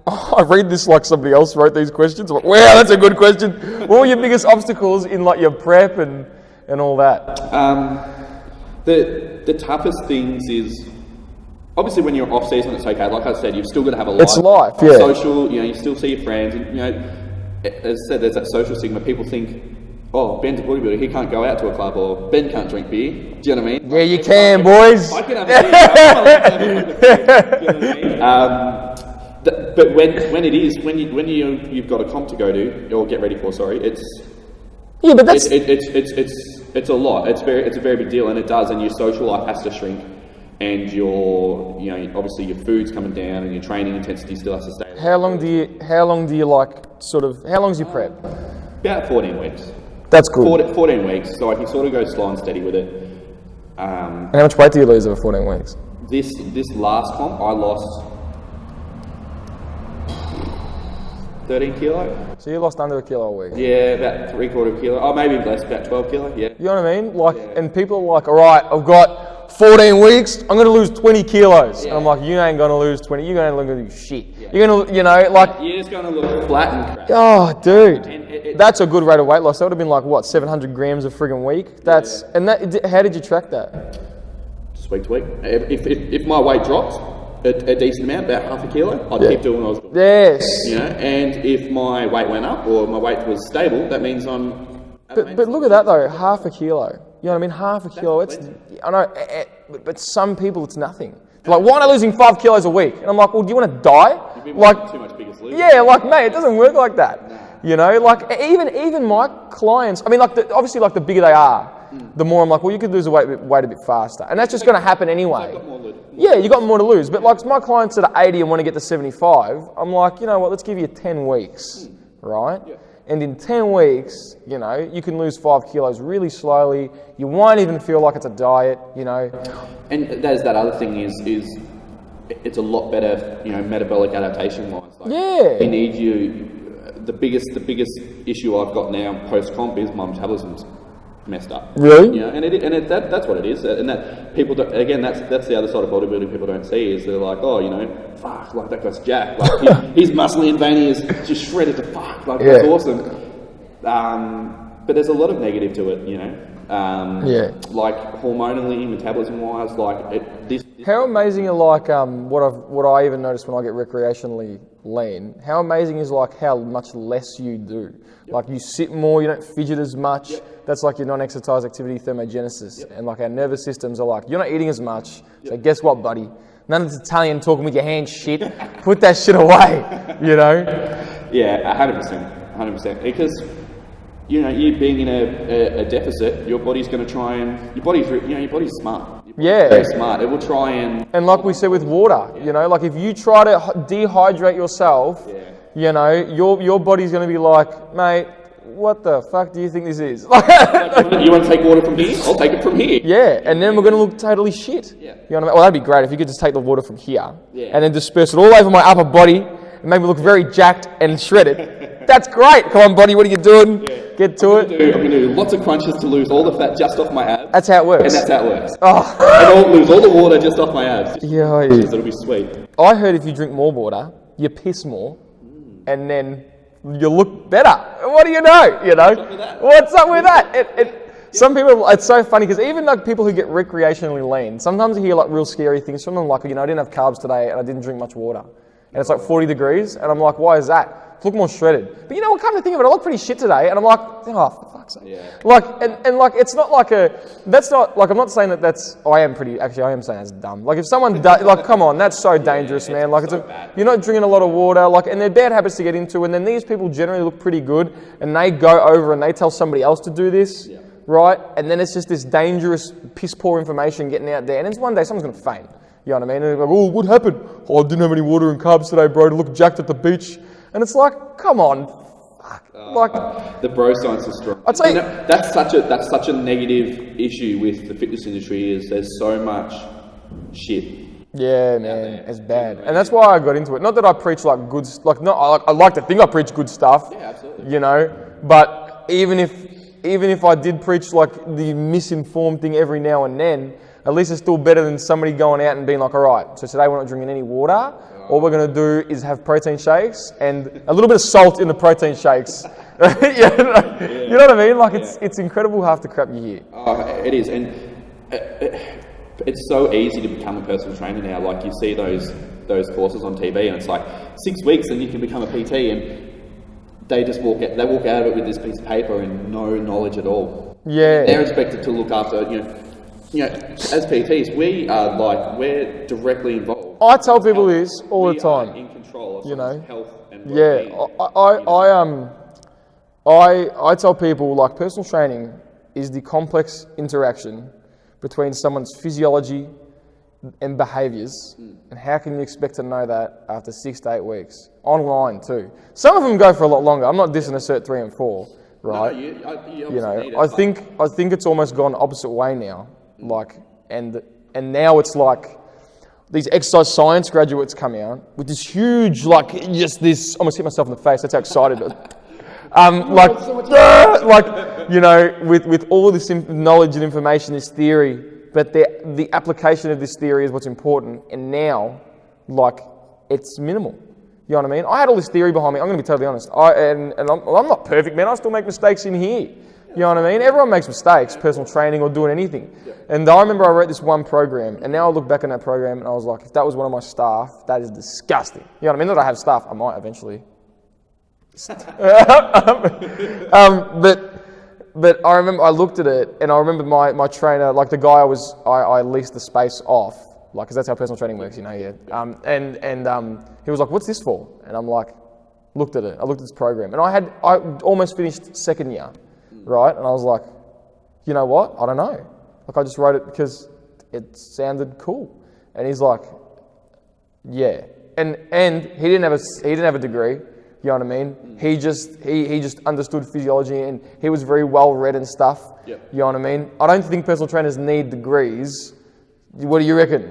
Oh, I read this like somebody else wrote these questions. Like, wow, that's a good question. What were your biggest obstacles in like your prep and all that? The toughest things is obviously when you're off season, it's okay. Like I said, you've still got to have a life. It's life, yeah. Social, you know, you still see your friends, and you know, as I said, there's that social stigma. People think, oh, Ben's a bodybuilder, he can't go out to a club, or Ben can't drink beer. Do you know what I mean? Yeah, you can, boys. I can have a beer. Do you know what I mean? But when you've got a comp to go to or get ready for, but that's it's a lot. It's a very big deal, and it does. And your social life has to shrink, and obviously your food's coming down, and your training intensity still has to stay. How long do you like how long's your prep? About 14 weeks. That's good. 14 weeks, so I can sort of go slow and steady with it. How much weight do you lose over 14 weeks? This last comp, I lost 13 kilo. So you lost under a kilo a week? Yeah, about 3/4 kilo. Oh, maybe less, about 12 kilo, yeah. You know what I mean? Like, and people are like, all right, I've got 14 weeks, I'm going to lose 20 kilos. And I'm like, you ain't going to lose 20. You're going to lose shit. You're going to, You're just going to look flat and crap. Oh, dude. That's a good rate of weight loss. That would have been like, what, 700 grams a friggin' week? That's, and that, how did you track that? Just week to week. If my weight drops a decent amount, about half a kilo, I'd keep doing what I was doing. Yes. And if my weight went up or my weight was stable, that means I'm... But look at that though, half a kilo. You know what I mean? Half a kilo. I know, but some people it's nothing. They're like, why am I losing 5 kilos a week? And I'm like, well, do you want to die? You've been like, too much Biggest Loser. Yeah, like, mate, it doesn't work like that. You know, like even my clients. I mean, like obviously, like the bigger they are, the more I'm like, well, you could lose the weight a bit faster, and that's just going to happen anyway. Yeah, you got more to lose. But like my clients that are 80 and want to get to 75, I'm like, you know what? Let's give you 10 weeks, right? Yeah. And in 10 weeks, you know, you can lose 5 kilos really slowly. You won't even feel like it's a diet, you know. And there's that other thing is it's a lot better, you know, metabolic adaptation wise. Like, we need you. The biggest issue I've got now post comp is my metabolism's messed up. Really? You know, that's what it is. And that people don't, again, that's the other side of bodybuilding people don't see is they're like, oh, you know, fuck, like that guy's jacked. Like he's muscly and veiny is just shredded to fuck. Like that's awesome. But there's a lot of negative to it, you know. Like hormonally, metabolism wise, like this. How amazing are like what I even notice when I get recreationally lean. How amazing is like how much less you do. Like you sit more, you don't fidget as much. That's like your non-exercise activity thermogenesis. And like our nervous systems are like, you're not eating as much. So guess what, buddy? None of this Italian talking with your hands shit. Put that shit away, you know? Yeah, 100%. Because, you know, you being in a deficit, your body's going to try and... Your body's smart. Very smart. It will try and... And like we said with water, you know, like if you try to dehydrate yourself, you know, your body's going to be like, mate, what the fuck do you think this is? You want to take water from here? I'll take it from here. Yeah, and then we're going to look totally shit. Yeah. You know what I mean? Well, that'd be great if you could just take the water from here and then disperse it all over my upper body and make me look very jacked and shredded. That's great. Come on, buddy, what are you doing? Get to it. I'm going to do lots of crunches to lose all the fat just off my abs. That's how it works. And that's how it works. Oh. And I'll lose all the water just off my abs. Yeah. It'll be sweet. I heard if you drink more water, you piss more, and then you look better. What do you know? You know? What's up with that? Some people, it's so funny because even like people who get recreationally lean, sometimes you hear like real scary things from them, like, you know, I didn't have carbs today and I didn't drink much water. And it's like 40 degrees, and I'm like, why is that? Look more shredded. But you know what, come to think of it, I look pretty shit today, and I'm like, oh, for fuck's sake. Yeah. Like, and like, it's not like that's not, like, I'm not saying that that's, I am saying that's dumb. Like, if someone does, like, come on, that's so dangerous, man. Like, you're not drinking a lot of water, like, and they're bad habits to get into, and then these people generally look pretty good, and they go over and they tell somebody else to do this, right? And then it's just this dangerous, piss poor information getting out there, and then one day someone's going to faint. You know what I mean? And they're like, oh, what happened? Oh, I didn't have any water and carbs today, bro, to look jacked at the beach. And it's like, come on, fuck. Like the bro science is strong. I'd say that's such a negative issue with the fitness industry is there's so much shit. Yeah, man, it's bad, and that's why I got into it. Not that I preach like good, like not. I like to think I preach good stuff. Yeah, absolutely. You know, but even if I did preach like the misinformed thing every now and then, at least it's still better than somebody going out and being like, all right, so today we're not drinking any water. All we're going to do is have protein shakes and a little bit of salt in the protein shakes. You know what I mean? Like, it's incredible half the crap you hear. It is. And it's so easy to become a personal trainer now. Like, you see those courses on TV and it's like 6 weeks and you can become a PT, and they just walk out of it with this piece of paper and no knowledge at all. Yeah. They're expected to look after, you know, as PTs, we're directly involved. I tell people this all the time. In control of health and well-being. I tell people, like, personal training is the complex interaction between someone's physiology and behaviours, and how can you expect to know that after 6 to 8 weeks? Online too. Some of them go for a lot longer. I'm not dissing a Cert 3 and 4, right? No, I think it's almost gone opposite way now. Like, and now it's like these exercise science graduates come out with this huge, like, just this, I almost hit myself in the face, that's how excited. With all this knowledge and information, this theory, but the application of this theory is what's important. And now, like, it's minimal. You know what I mean? I had all this theory behind me. I'm going to be totally honest. I'm not perfect, man. I still make mistakes in here. You know what I mean? Everyone makes mistakes, personal training or doing anything. And I remember I wrote this one program, and now I look back on that program and I was like, if that was one of my staff, that is disgusting. You know what I mean? Not that I have staff. I might eventually. But I remember I looked at it, and I remember my trainer, like the guy I leased the space off, like, because that's how personal training works, you know, yeah. And he was like, "What's this for?" And I'm like, looked at it. I looked at this program, and I almost finished second year, right? And I was like, you know what? I don't know. Like, I just wrote it because it sounded cool. And he's like, yeah. And he didn't have a degree. You know what I mean? He just understood physiology, and he was very well read and stuff. Yep. You know what I mean? I don't think personal trainers need degrees. What do you reckon?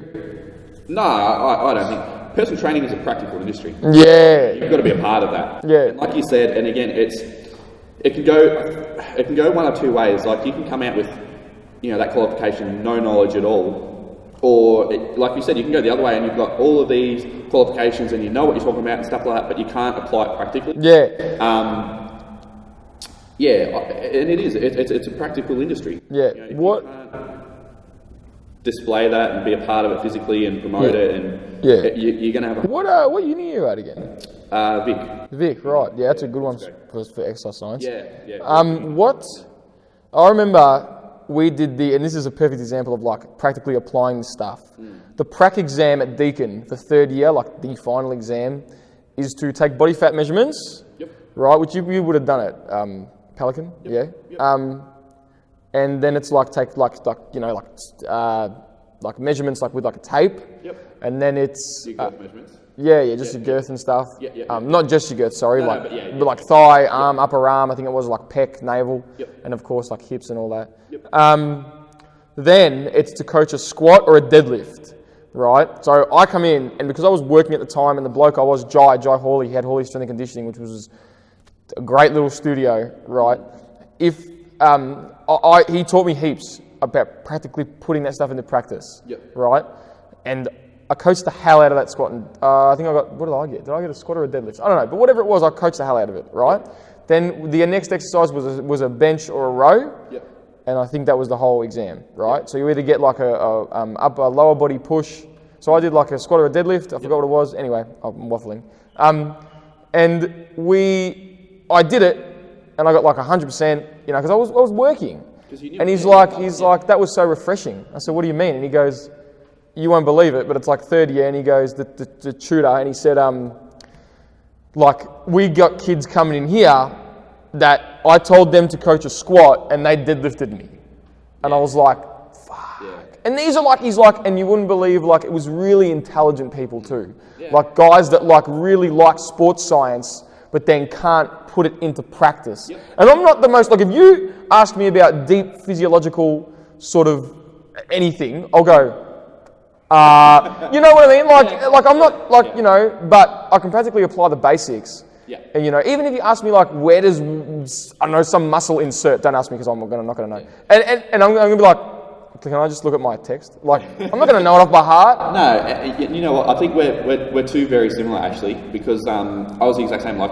No, I don't think. Personal training is a practical industry. Yeah. You've got to be a part of that. Yeah. And like you said, and again, it can go one of two ways. Like, you can come out with, you know, that qualification, no knowledge at all, or like you said, you can go the other way and you've got all of these qualifications and you know what you're talking about and stuff like that, but you can't apply it practically. Yeah. And it is. It's a practical industry. Yeah. You know, what? Display that and be a part of it physically and promote it, and you're going to have a... What uni are you at again? Vic, right. Yeah, that's a good one for exercise science. Yeah. What... I remember we did and this is a perfect example of, like, practically applying the stuff. The prac exam at Deakin, the third year, like the final exam, is to take body fat measurements, right, which you would have done at Pelican, Yep. And then it's like take like measurements, like with like a tape. Yep. And then it's your girth measurements. Just your girth and stuff. Not just your girth, sorry, but like thigh, arm, upper arm. I think it was like pec, navel, and of course like hips and all that. Then it's to coach a squat or a deadlift, right? So I come in, and because I was working at the time, and the bloke I was, Jai Hawley, he had Hawley Strength and Conditioning, which was a great little studio, right? He taught me heaps about practically putting that stuff into practice, right? And I coached the hell out of that squat, and I think I got, what did I get? Did I get a squat or a deadlift? I don't know, but whatever it was, I coached the hell out of it, right? Then the next exercise was a bench or a row, and I think that was the whole exam, right? So you either get like a upper, lower body push. So I did like a squat or a deadlift. I forgot what it was. Anyway, I'm waffling. And I did it, and I got like 100%, you know, because I was working. And he's like, that was so refreshing. I said, what do you mean? And he goes, you won't believe it, but it's like third year. And he goes, the tutor, and he said, like, we got kids coming in here that I told them to coach a squat and they deadlifted me. And I was like, fuck. Yeah. And these are like, he's like, and you wouldn't believe, like, it was really intelligent people too. Yeah. Like guys that like really like sports science, but then can't put it into practice. Yep. And I'm not the most, like, if you ask me about deep physiological sort of anything, I'll go, you know what I mean? Like I'm not, like, you know, but I can practically apply the basics. Yeah. And, you know, even if you ask me, like, where does, I don't know, some muscle insert, don't ask me because I'm not going to know. Yeah. And I'm going to be like, can I just look at my text? Like, I'm not going to know it off by heart. No, you know what? I think we're two very similar, actually, because I was the exact same. Like,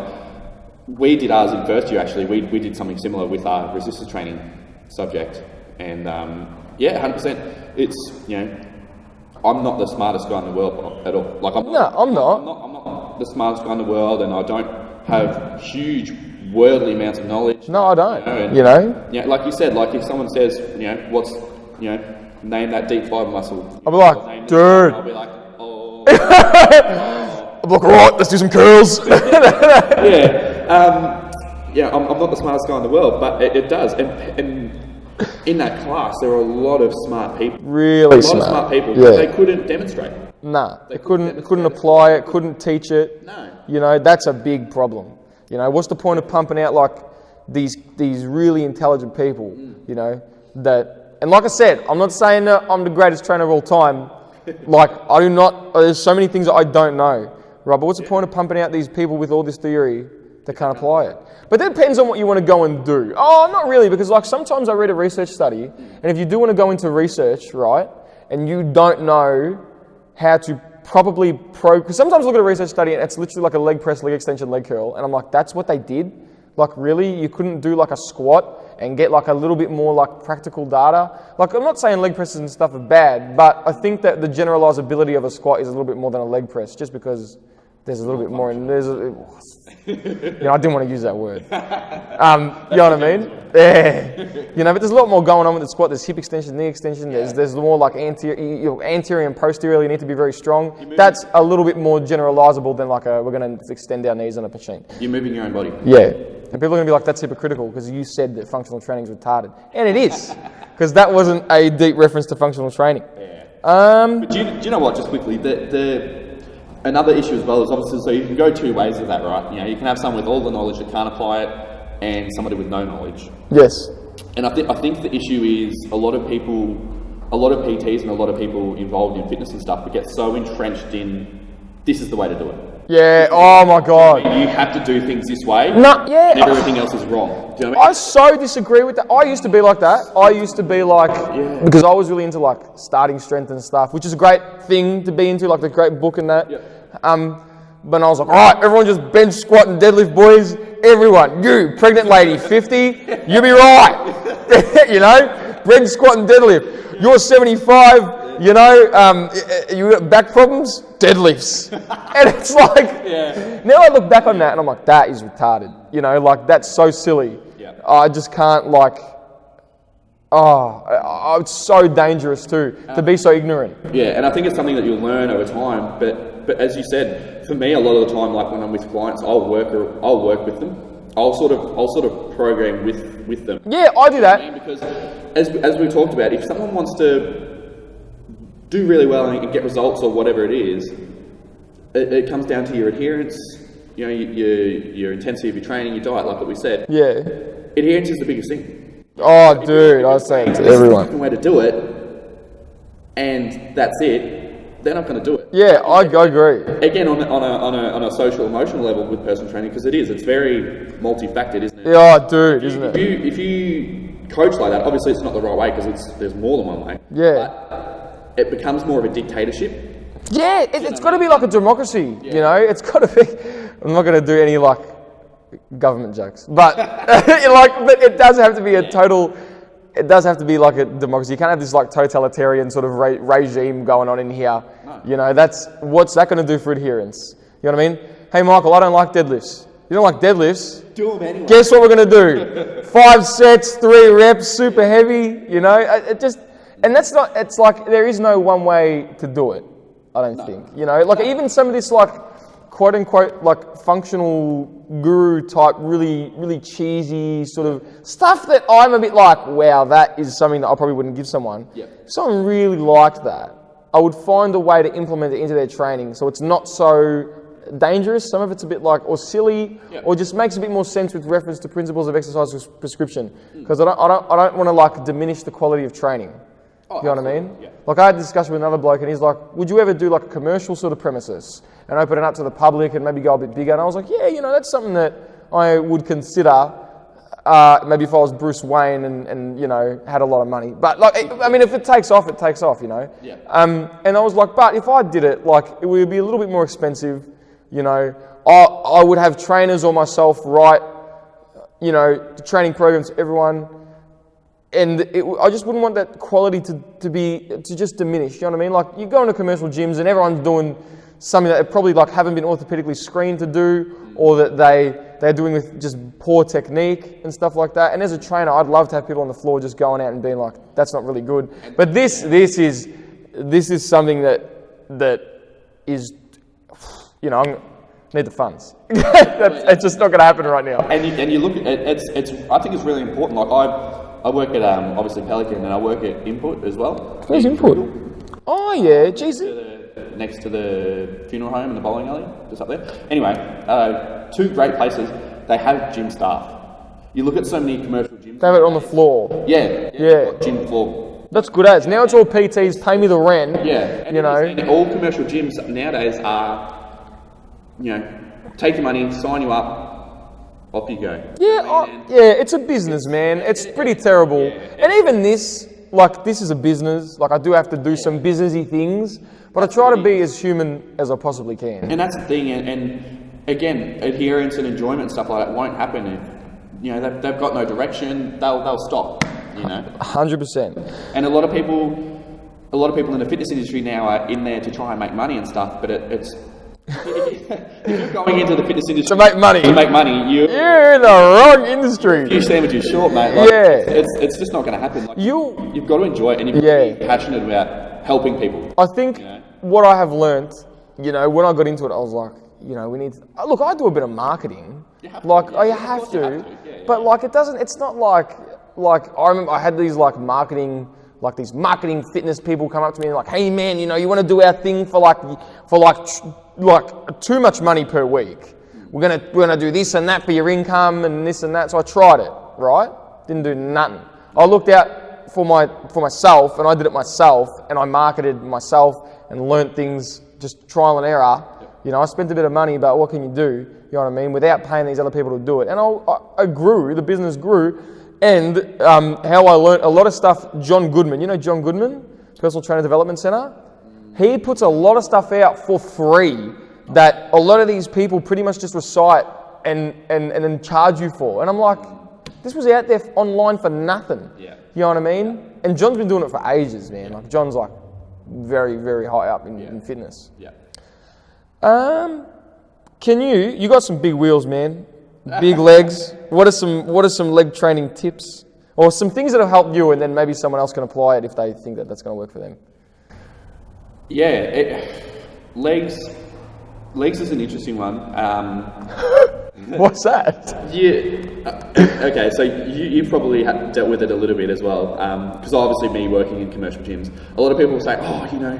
we did ours in first year, actually. We did something similar with our resistance training subject. And, 100%. It's, you know, I'm not the smartest guy in the world at all. Like, I'm not the smartest guy in the world, and I don't have huge worldly amounts of knowledge. No, I don't. You know? Yeah, like you said, like if someone says, you know, name that deep fiber muscle. I'll be like, dude. I'll be like, oh. I'm like, all right, let's do some curls. I'm not the smartest guy in the world, but it does. And in that class, there were a lot of smart people. Really smart. A lot of smart people, but they couldn't demonstrate. Nah, they couldn't apply it, couldn't teach it. No. You know, that's a big problem. You know, what's the point of pumping out like these really intelligent people, you know, and like I said, I'm not saying that I'm the greatest trainer of all time. Like, I do not, there's so many things that I don't know, right? But what's the point of pumping out these people with all this theory they can't apply it. But that depends on what you want to go and do. Oh, not really, because like sometimes I read a research study, and if you do want to go into research, right, and you don't know how to probably because sometimes I look at a research study and it's literally like a leg press, leg extension, leg curl, and I'm like, that's what they did? Like really, you couldn't do like a squat and get like a little bit more like practical data? Like I'm not saying leg presses and stuff are bad, but I think that the generalizability of a squat is a little bit more than a leg press, just because there's a little bit more, and I didn't want to use that word. You know what I mean? Yeah. But there's a lot more going on with the squat. There's hip extension, knee extension. There's more like anterior and posterior. You need to be very strong. That's a little bit more generalizable than like we're going to extend our knees on a machine. You're moving your own body. Yeah. And people are going to be like, that's hypocritical because you said that functional training is retarded. And it is, because that wasn't a deep reference to functional training. Yeah. But do you know what, just quickly, another issue as well is obviously, so you can go two ways with that, right? You can have someone with all the knowledge that can't apply it and somebody with no knowledge. Yes. And I think the issue is a lot of PTs and a lot of people involved in fitness and stuff but get so entrenched in this is the way to do it. Yeah, oh my God. You have to do things this way, and everything else is wrong. Do you know what I mean? I so disagree with that. I used to be like that. I used to be like, because I was really into like starting strength and stuff, which is a great thing to be into, like the great book and that. Yeah. But I was like, all right, everyone just bench, squat and deadlift, boys. Everyone, you, pregnant lady, 50, you be right. Bench, squat and deadlift. You're 75, you got back problems, deadlifts. And it's like, now I look back on that and I'm like, that is retarded. Like that's so silly. Yeah. I just can't it's so dangerous too, to be so ignorant. Yeah, and I think it's something that you'll learn over time, but as you said, for me a lot of the time, like when I'm with clients, I'll work with them. I'll sort of program with them. Yeah, I do that. Because as we talked about, if someone wants to do really well and get results or whatever it is, it comes down to your adherence, your intensity of your training, your diet, like what we said. Yeah. Adherence is the biggest thing. Oh, dude, I say it to everyone. This is the way to do it, and that's it. They're not going to do it. Yeah, I agree. Again, on a social emotional level with personal training, because it's very multifaceted, isn't it? Yeah, dude, isn't it? If you coach like that, obviously it's not the right way because there's more than one way. Yeah. But it becomes more of a dictatorship. Yeah, it's got to be like a democracy. It's got to be. I'm not going to do any like government jokes, but but it does have to be a total. It does have to be like a democracy. You can't have this like totalitarian sort of regime going on in here. No. What's that going to do for adherence? You know what I mean? Hey, Michael, I don't like deadlifts. You don't like deadlifts? Do them anyway. Guess what we're going to do? 5 sets, 3 reps, super heavy. And that's not. It's like there is no one way to do it. I don't think. Even some of this like quote unquote like functional guru type, really, really cheesy sort of stuff that I'm a bit like, wow, that is something that I probably wouldn't give someone. Yeah. If someone really liked that, I would find a way to implement it into their training so it's not so dangerous. Some of it's a bit like, or silly, or just makes a bit more sense with reference to principles of exercise prescription. Because I don't want to like diminish the quality of training. You know what I mean? Yeah. Like I had a discussion with another bloke and he's like, would you ever do like a commercial sort of premises and open it up to the public and maybe go a bit bigger? And I was like, yeah, that's something that I would consider maybe if I was Bruce Wayne and had a lot of money. But like, if it takes off, it takes off, Yeah. And I was like, but if I did it, like it would be a little bit more expensive, I would have trainers or myself write, training programs for everyone. And I just wouldn't want that quality to just diminish. You know what I mean? Like you go into commercial gyms and everyone's doing something that they probably like haven't been orthopedically screened to do, or that they're doing with just poor technique and stuff like that. And as a trainer, I'd love to have people on the floor just going out and being like, "That's not really good." But this is something that is, I need the funds. It's just not going to happen right now. And you look at it's. I think it's really important. Like I work at obviously Pelican, and I work at Input as well. Where's Input? Oh yeah, geez. Next to the funeral home and the bowling alley, just up there. Anyway, 2 great places. They have gym staff. You look at so many commercial gyms. They have it on the floor. Yeah. Gym floor. That's good as. Now it's all PTs, pay me the rent. Yeah. And all commercial gyms nowadays are, take your money, sign you up, off you go. Yeah, it's a business, man. It's pretty terrible. And even this, like, this is a business. Like, I do have to do some businessy things, but I try to be as human as I possibly can. And that's the thing. And again, adherence and enjoyment and stuff like that won't happen if, you know, they've got no direction. They'll stop. You know, 100%. And a lot of people in the fitness industry now are in there to try and make money and stuff. But it's if you're going into the fitness industry To make money, you're in the wrong industry. A few sandwiches short, mate. Like, Yeah. it's just not going to happen. Like, You, you've got to enjoy it, and you've got to be passionate about helping people. I think what I have learnt, you know, when I got into it, I was like, you know, we need to, look, I do a bit of marketing. You have to, like, yeah. you Of have course you to. have to, yeah. But like, it's not like, I remember I had these like marketing, like these marketing fitness people come up to me and like, hey man, you know, you want to do our thing for too much money per week. We're gonna do this and that for your income and this and that. So I tried it, right? Didn't do nothing. I looked out for myself and I did it myself and I marketed myself and learnt things, just trial and error. You know, I spent a bit of money, but what can you do? You know what I mean? Without paying these other people to do it. And I grew, the business grew. And how I learnt a lot of stuff, John Goodman, you know John Goodman, Personal Trainer Development Center? He puts a lot of stuff out for free that a lot of these people pretty much just recite and then charge you for. And I'm like, this was out there online for nothing. Yeah. You know what I mean? And John's been doing it for ages, man. Like John's like very, very high up in fitness. Yeah. You got some big wheels, man. Big legs. What are some leg training tips, or some things that have helped you, and then maybe someone else can apply it if they think that that's going to work for them? Yeah, legs is an interesting one. What's that? Okay, so you probably dealt with it a little bit as well, because obviously me working in commercial gyms, a lot of people say, oh, you know,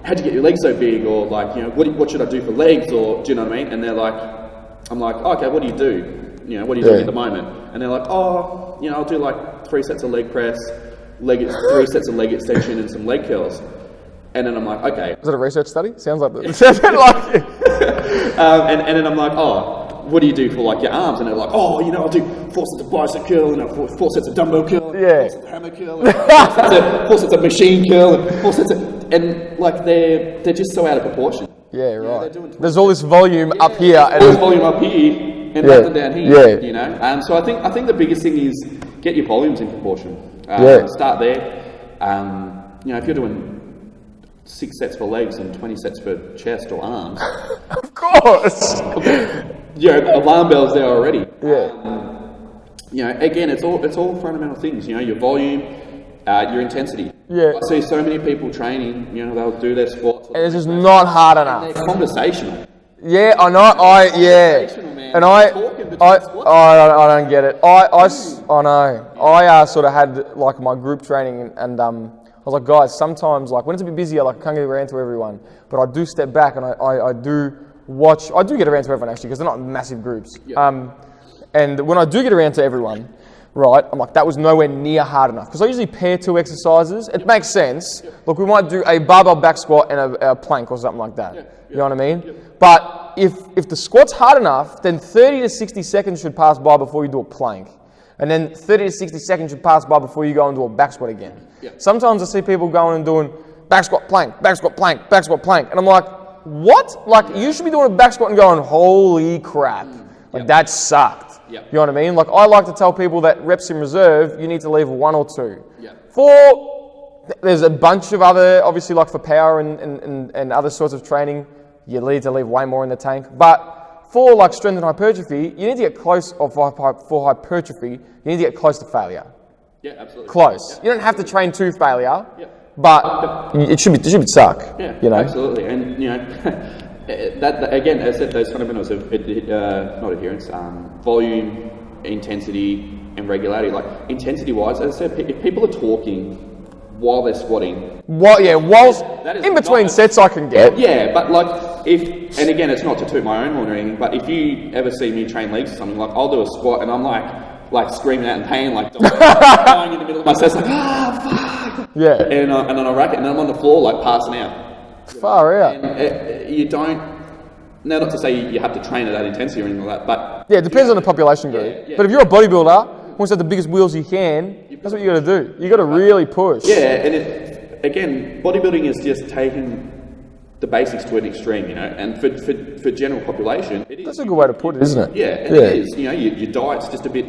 how'd you get your legs so big, or like, you know, what should I do for legs, or do you know what I mean? And they're like, I'm like, oh, okay, what do you do? You know, what are you doing at the moment? And they're like, oh, you know, I'll do like 3 sets of leg press, 3 sets of leg extension, and some leg curls. And then I'm like, okay. Is it a research study? Sounds like that. Sounds like it. And then I'm like, oh, what do you do for like your arms? And they're like, oh, you know, I'll do 4 sets of bicep curl, and 4 sets of dumbbell curl, and 4 sets of hammer curl, and 4 sets of machine curl, and 4 sets of, and like they're just so out of proportion. Yeah, right. There's all this volume up here, and all this volume up here, and nothing down here. Yeah. You know, so I think the biggest thing is get your volumes in proportion. Start there. You know, if you're doing 6 sets for legs and 20 sets for chest or arms, of course. Alarm bells there already. Yeah. You know, again, it's all fundamental things. You know, your volume, your intensity. Yeah. I see so many people training. You know, they'll do their squats. And it's just not hard enough. They're conversational. Yeah, I know. And I don't get it. I know. I sort of had like my group training, and I was like, guys, sometimes like when it's a bit busier, like I can't get around to everyone, but I do step back and I do watch. I do get around to everyone actually because they're not massive groups. Yep. And when I do get around to everyone, right, I'm like, that was nowhere near hard enough. Because I usually pair 2 exercises. It makes sense. Yep. Look, we might do a barbell back squat and a plank or something like that. Yep. You know what I mean? Yep. But if the squat's hard enough, then 30 to 60 seconds should pass by before you do a plank. And then 30 to 60 seconds should pass by before you go and do a back squat again. Yep. Sometimes I see people going and doing back squat, plank, back squat, plank, back squat, plank. And I'm like, what? Like, you should be doing a back squat and going, holy crap. Like, that sucked. Yep. You know what I mean? Like, I like to tell people that reps in reserve, you need to leave 1 or 2. Yep. There's a bunch of other, obviously, like for power and other sorts of training, you need to leave way more in the tank. But for like strength and hypertrophy, you need to get close, or for hypertrophy, you need to get close to failure. Yeah, absolutely. Close. Yeah. You don't have to train to failure, but it should suck. Yeah, you know? Absolutely. And, you know, that again, as I said, those fundamentals of not adherence, volume, intensity, and regularity. Like intensity-wise, as I said, if people are talking while they're squatting, whilst in between sets, I can get. Yeah, but like and again, it's not to toot my own horn or anything, but if you ever see me train legs or something, like I'll do a squat and I'm like screaming out in pain, like dying in the middle of my set, like fuck. Yeah. And then I rack it, and then I'm on the floor like passing out. Far out. And you don't Now, not to say you have to train at that intensity or anything like that, but Yeah, it depends on the population group. Yeah. But if you're a bodybuilder, who wants to have the biggest wheels you can, that's what you got to do. You got to really push. yeah, and again, bodybuilding is just taking the basics to an extreme, you know. And for general population, it is. That's a good way to put it, isn't it? Yeah, and it is. You know, your diet's just a bit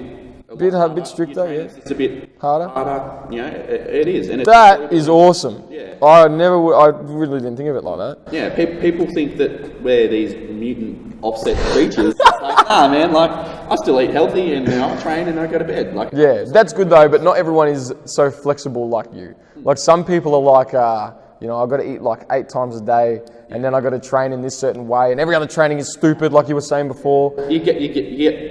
Bit stricter, yeah. It's a bit Harder. You know, it is. And it's That is awesome. Yeah. I really didn't think of it like that. Yeah, people think that we're these mutant offset creatures. Like, nah, man, like, I still eat healthy and I train and I go to bed. Like, Yeah, that's good though, but not everyone is so flexible like you. Like some people are like, I've got to eat like 8 times a day, and then I got to train in this certain way, and every other training is stupid, like you were saying before. You get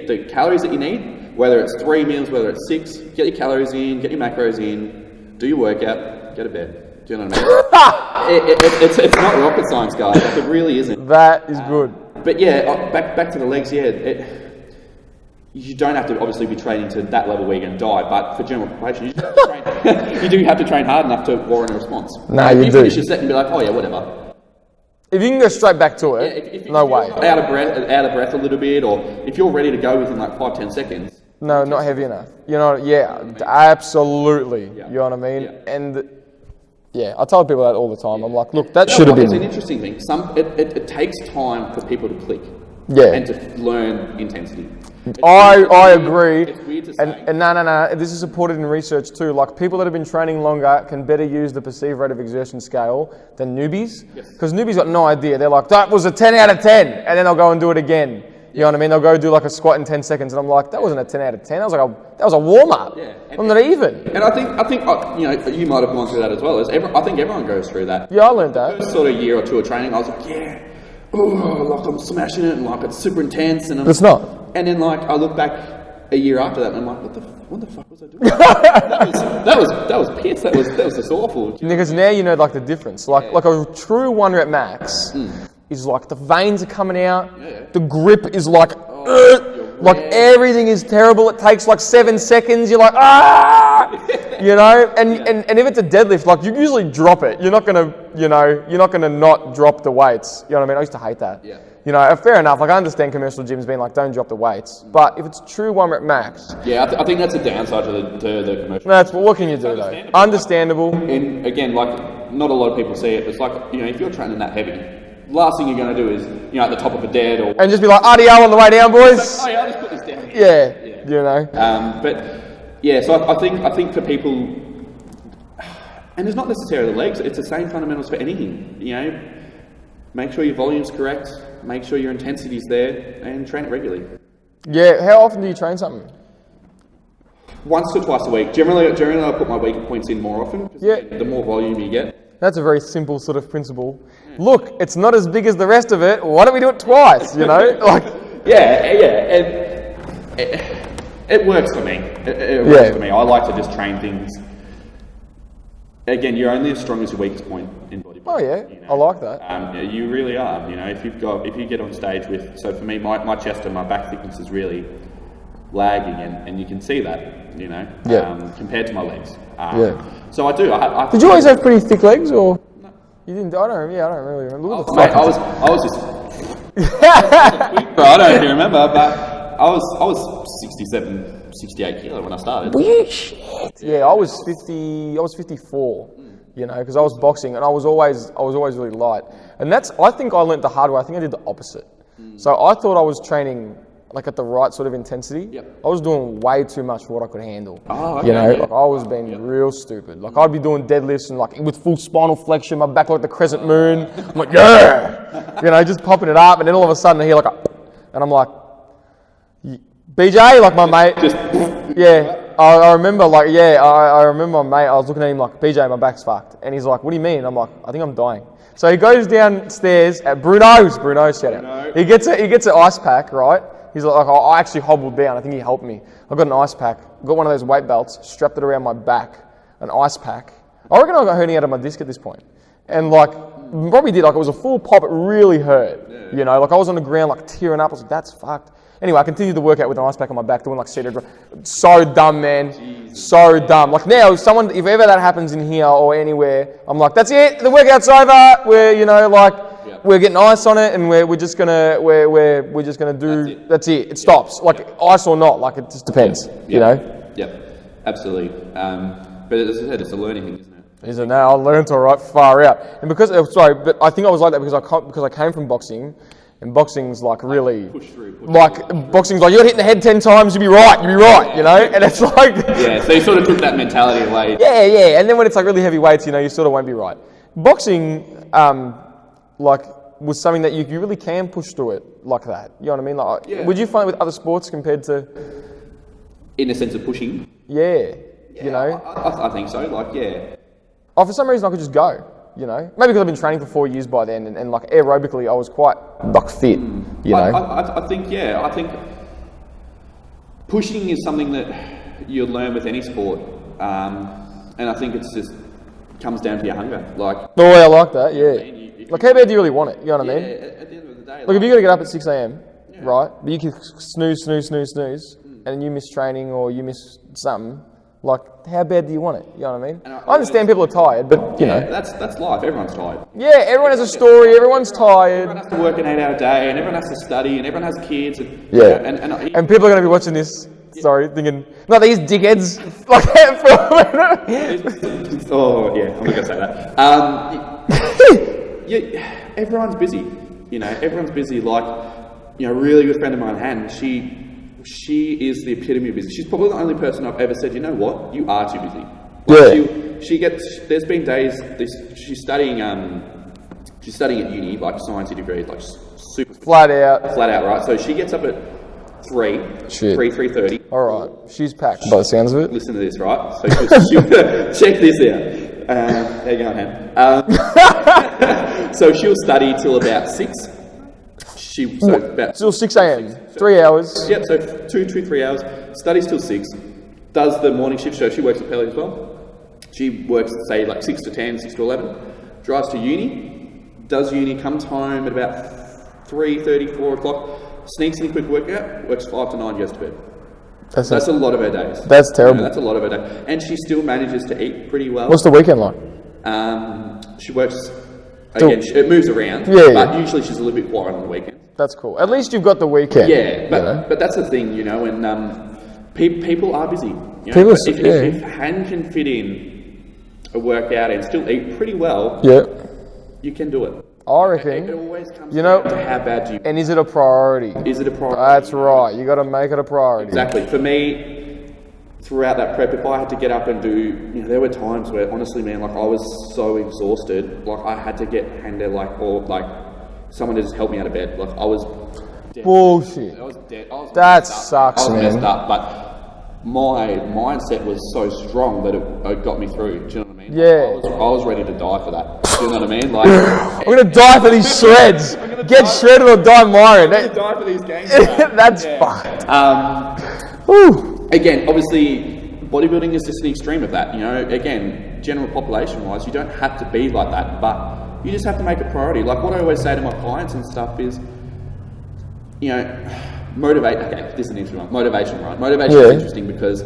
the calories that you need, whether it's 3 meals, whether it's 6, get your calories in, get your macros in, do your workout, go to bed. Do you know what I mean? It's not rocket science, guys. Like, it really isn't. That is good. But yeah, back to the legs, yeah. You don't have to obviously be training to that level where you're going to die, but for general population, you do have to train hard enough to warrant a response. No, you do. Finish your set and be like, oh yeah, whatever. If you can go straight back to it, If no you're way. out of breath a little bit, or if you're ready to go within like 5-10 seconds. No, not heavy enough. You know, yeah, absolutely. Yeah. You know what I mean? Yeah. And yeah, I tell people that all the time. I'm like, look, that should have It's an been. interesting thing. It takes time for people to click. Yeah. And to learn intensity. I agree. It's weird to say. And no. This is supported in research too. Like people that have been training longer can better use the perceived rate of exertion scale than newbies. Because newbies got no idea. They're like, that was a 10 out of 10. And then they'll go and do it again. You know what I mean? They'll go do like a squat in 10 seconds. And I'm like, that wasn't a 10 out of 10. That was a warm up. Yeah. I'm not even. And I think you might have gone through that as well. I think everyone goes through that. Yeah, I learned that. First sort of year or two of training, I was like, yeah, like I'm smashing it, and like it's super intense, and It's not. And then like I look back a year after that, and I'm like, what the fuck was I doing? that was piss. That was just awful. Because now you know like the difference. Like a true 1 rep max is like the veins are coming out, the grip is like everything is terrible. It takes like 7 seconds. You're like you know. And if it's a deadlift, like you usually drop it. You're not gonna not drop the weights. You know what I mean? I used to hate that. Yeah. You know, fair enough. Like I understand commercial gyms being like, don't drop the weights. But if it's true 1 rep max, Yeah, I think that's a downside to the commercial. what can you do though? Understandable. And again, like not a lot of people see it. It's like if you're training that heavy, last thing you're going to do is at the top of a dead or And just be like, RDL on the way down, boys. oh yeah, I'll just put this down. Yeah, you know. But yeah, so I think for people, and it's not necessarily the legs. It's the same fundamentals for anything. Make sure your volume's correct. Make sure your intensity's there, and train it regularly. Yeah, how often do you train something? Once or twice a week. Generally I put my weaker points in more often. Yeah. The more volume you get. That's a very simple sort of principle. Look, it's not as big as the rest of it. Why don't we do it twice? You know, like Yeah, and it works for me. It works for me. I like to just train things. Again, you're only as strong as your weakest point in bodybuilding. Oh yeah, I like that. You really are. If you get on stage with, so for me, my chest and my back thickness is really lagging, and you can see that. Compared to my legs. So I do. Did you always have pretty thick legs, or no. You didn't? I don't really remember. Look at the mate, I was just. I don't even remember, but I was 67, 68 kilo when I started. Shit. Yeah, I was 50. I was 54. Because I was boxing and I was always really light. And I think I learnt the hard way. I think I did the opposite. So I thought I was training like at the right sort of intensity. Yep. I was doing way too much for what I could handle. Oh, okay, like I was being real stupid. Like I'd be doing deadlifts and like with full spinal flexion, my back like the crescent moon. I'm like, yeah, just popping it up, and then all of a sudden I hear and I'm like, BJ, like my mate. Yeah. I remember I remember my mate, I was looking at him like, BJ, my back's fucked. And he's like, what do you mean? I'm like, I think I'm dying. So he goes downstairs at Bruno's shout out. He gets an ice pack, right? He's like, I actually hobbled down. I think he helped me. I got an ice pack, got one of those weight belts, strapped it around my back, an ice pack. I reckon I got hernia out of my disc at this point. And probably did, it was a full pop, it really hurt. Yeah. I was on the ground tearing up. I was like, that's fucked. Anyway, I continued to work out with an ice pack on my back, doing seated. So dumb, man. Jesus. So dumb. Now, if ever that happens in here or anywhere, I'm like, that's it. The workout's over. We're, we're getting ice on it, and we're just gonna do. That's it. It stops. Like ice or not, like it just depends. You know. Yep. Absolutely. But as I said, it's a learning thing, isn't it? Is it now? I learned all right far out, and because but I think I was like that because I came from boxing. And boxing's like really, boxing's like, you gotta hit the head 10 times, you'll be right, you know? And it's like... Yeah, so you sort of took that mentality away. Yeah, and then when it's like really heavy weights, you know, you sort of won't be right. Boxing, like, was something that you really can push through it like that, you know what I mean? Like, would you find it with other sports compared to... In the sense of pushing? Yeah, you know? I think so, like, yeah. Oh, for some reason I could just go. You know, maybe because I've been training for 4 years by then, and like aerobically, I was quite like fit. You know, I think pushing is something that you learn with any sport, and I think it's just comes down to your hunger. Like, oh, I like that. Yeah, like how bad do you really want it? You know what I mean? At the end of the day, like if you got to get up at 6 a.m, right? But you can snooze, and you miss training or you miss something. Like, how bad do you want it? You know what I mean? I understand people are tired, but, you know. That's life. Everyone's tired. Yeah, everyone has a story. Everyone's tired. Everyone has to work an 8-hour day, and everyone has to study, and everyone has kids. And, yeah. You know, and people are going to be watching this, sorry, thinking, no, these dickheads. Like, oh, yeah, I'm not going to say that. Everyone's busy. You know, everyone's busy. Like, you know, a really good friend of mine, Han, she is the epitome of busy. She's probably the only person I've ever said, you know what, you are too busy. Like she gets. There's been days. She's studying at uni, like sciencey degrees, like super flat out, right? So she gets up at 3:30. All right, she's packed by the sounds of it. Listen to this, right? So she'll check this out. There you go, Han. So she'll study till about 6. Till 6 a.m. 3 hours. Yep, so 3 hours. Studies till 6. Does the morning shift, so she works at Pelly as well. She works, say, like 6 to 10, 6 to 11. Drives to uni. Does uni, comes home at about 3:30, 4 o'clock. Sneaks in a quick workout. Works 5 to 9, goes to bed. That's a lot of her days. That's terrible. You know, that's a lot of her days. And she still manages to eat pretty well. What's the weekend like? She works... Again, it moves around, but usually she's a little bit quiet on the weekend. That's cool. At least you've got the weekend. Yeah, but that's the thing, you know, and people are busy. You know? People if Han can fit in a workout and still eat pretty well, you can do it. I reckon. It always comes down to how bad do you... And is it a priority? Is it a priority? That's right. You got to make it a priority. Exactly. For me, throughout that prep, if I had to get up and do, you know, there were times where, honestly, man, like I was so exhausted, like I had to get Han there, someone to just help me out of bed. Like I was dead. Bullshit. I was dead. That sucks, man. I was messed up, but my mindset was so strong that it got me through. Do you know what I mean? Yeah. I was ready to die for that. Do you know what I mean? Like I'm gonna die for these shreds. Get shredded or die Myron. I'm gonna die for these games. That's fucked. Again, obviously, bodybuilding is just an extreme of that. You know, again, general population-wise, you don't have to be like that, but you just have to make a priority. Like what I always say to my clients and stuff is, you know, motivate. Okay, this is an interesting one. Motivation, right? Motivation is interesting because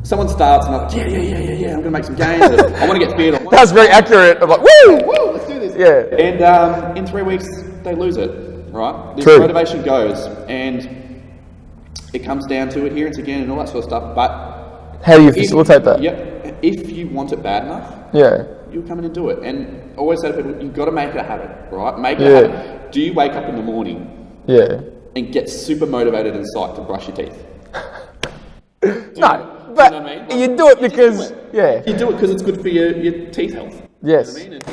someone starts and I'm like, yeah, I'm gonna make some gains. I want to get fit. That's very accurate. I'm like, woo, let's do this. Yeah. And in 3 weeks they lose it, right? This motivation goes, and it comes down to adherence again and all that sort of stuff. But how do you facilitate that? Yep. If you want it bad enough, you'll come in and do it. And I always say to people, you've got to make it a habit, right? Make it a habit. Do you wake up in the morning and get super motivated and psyched to brush your teeth? No, but you know what I mean? You do it because, you do it because it's good for your teeth health. Yes. You know what I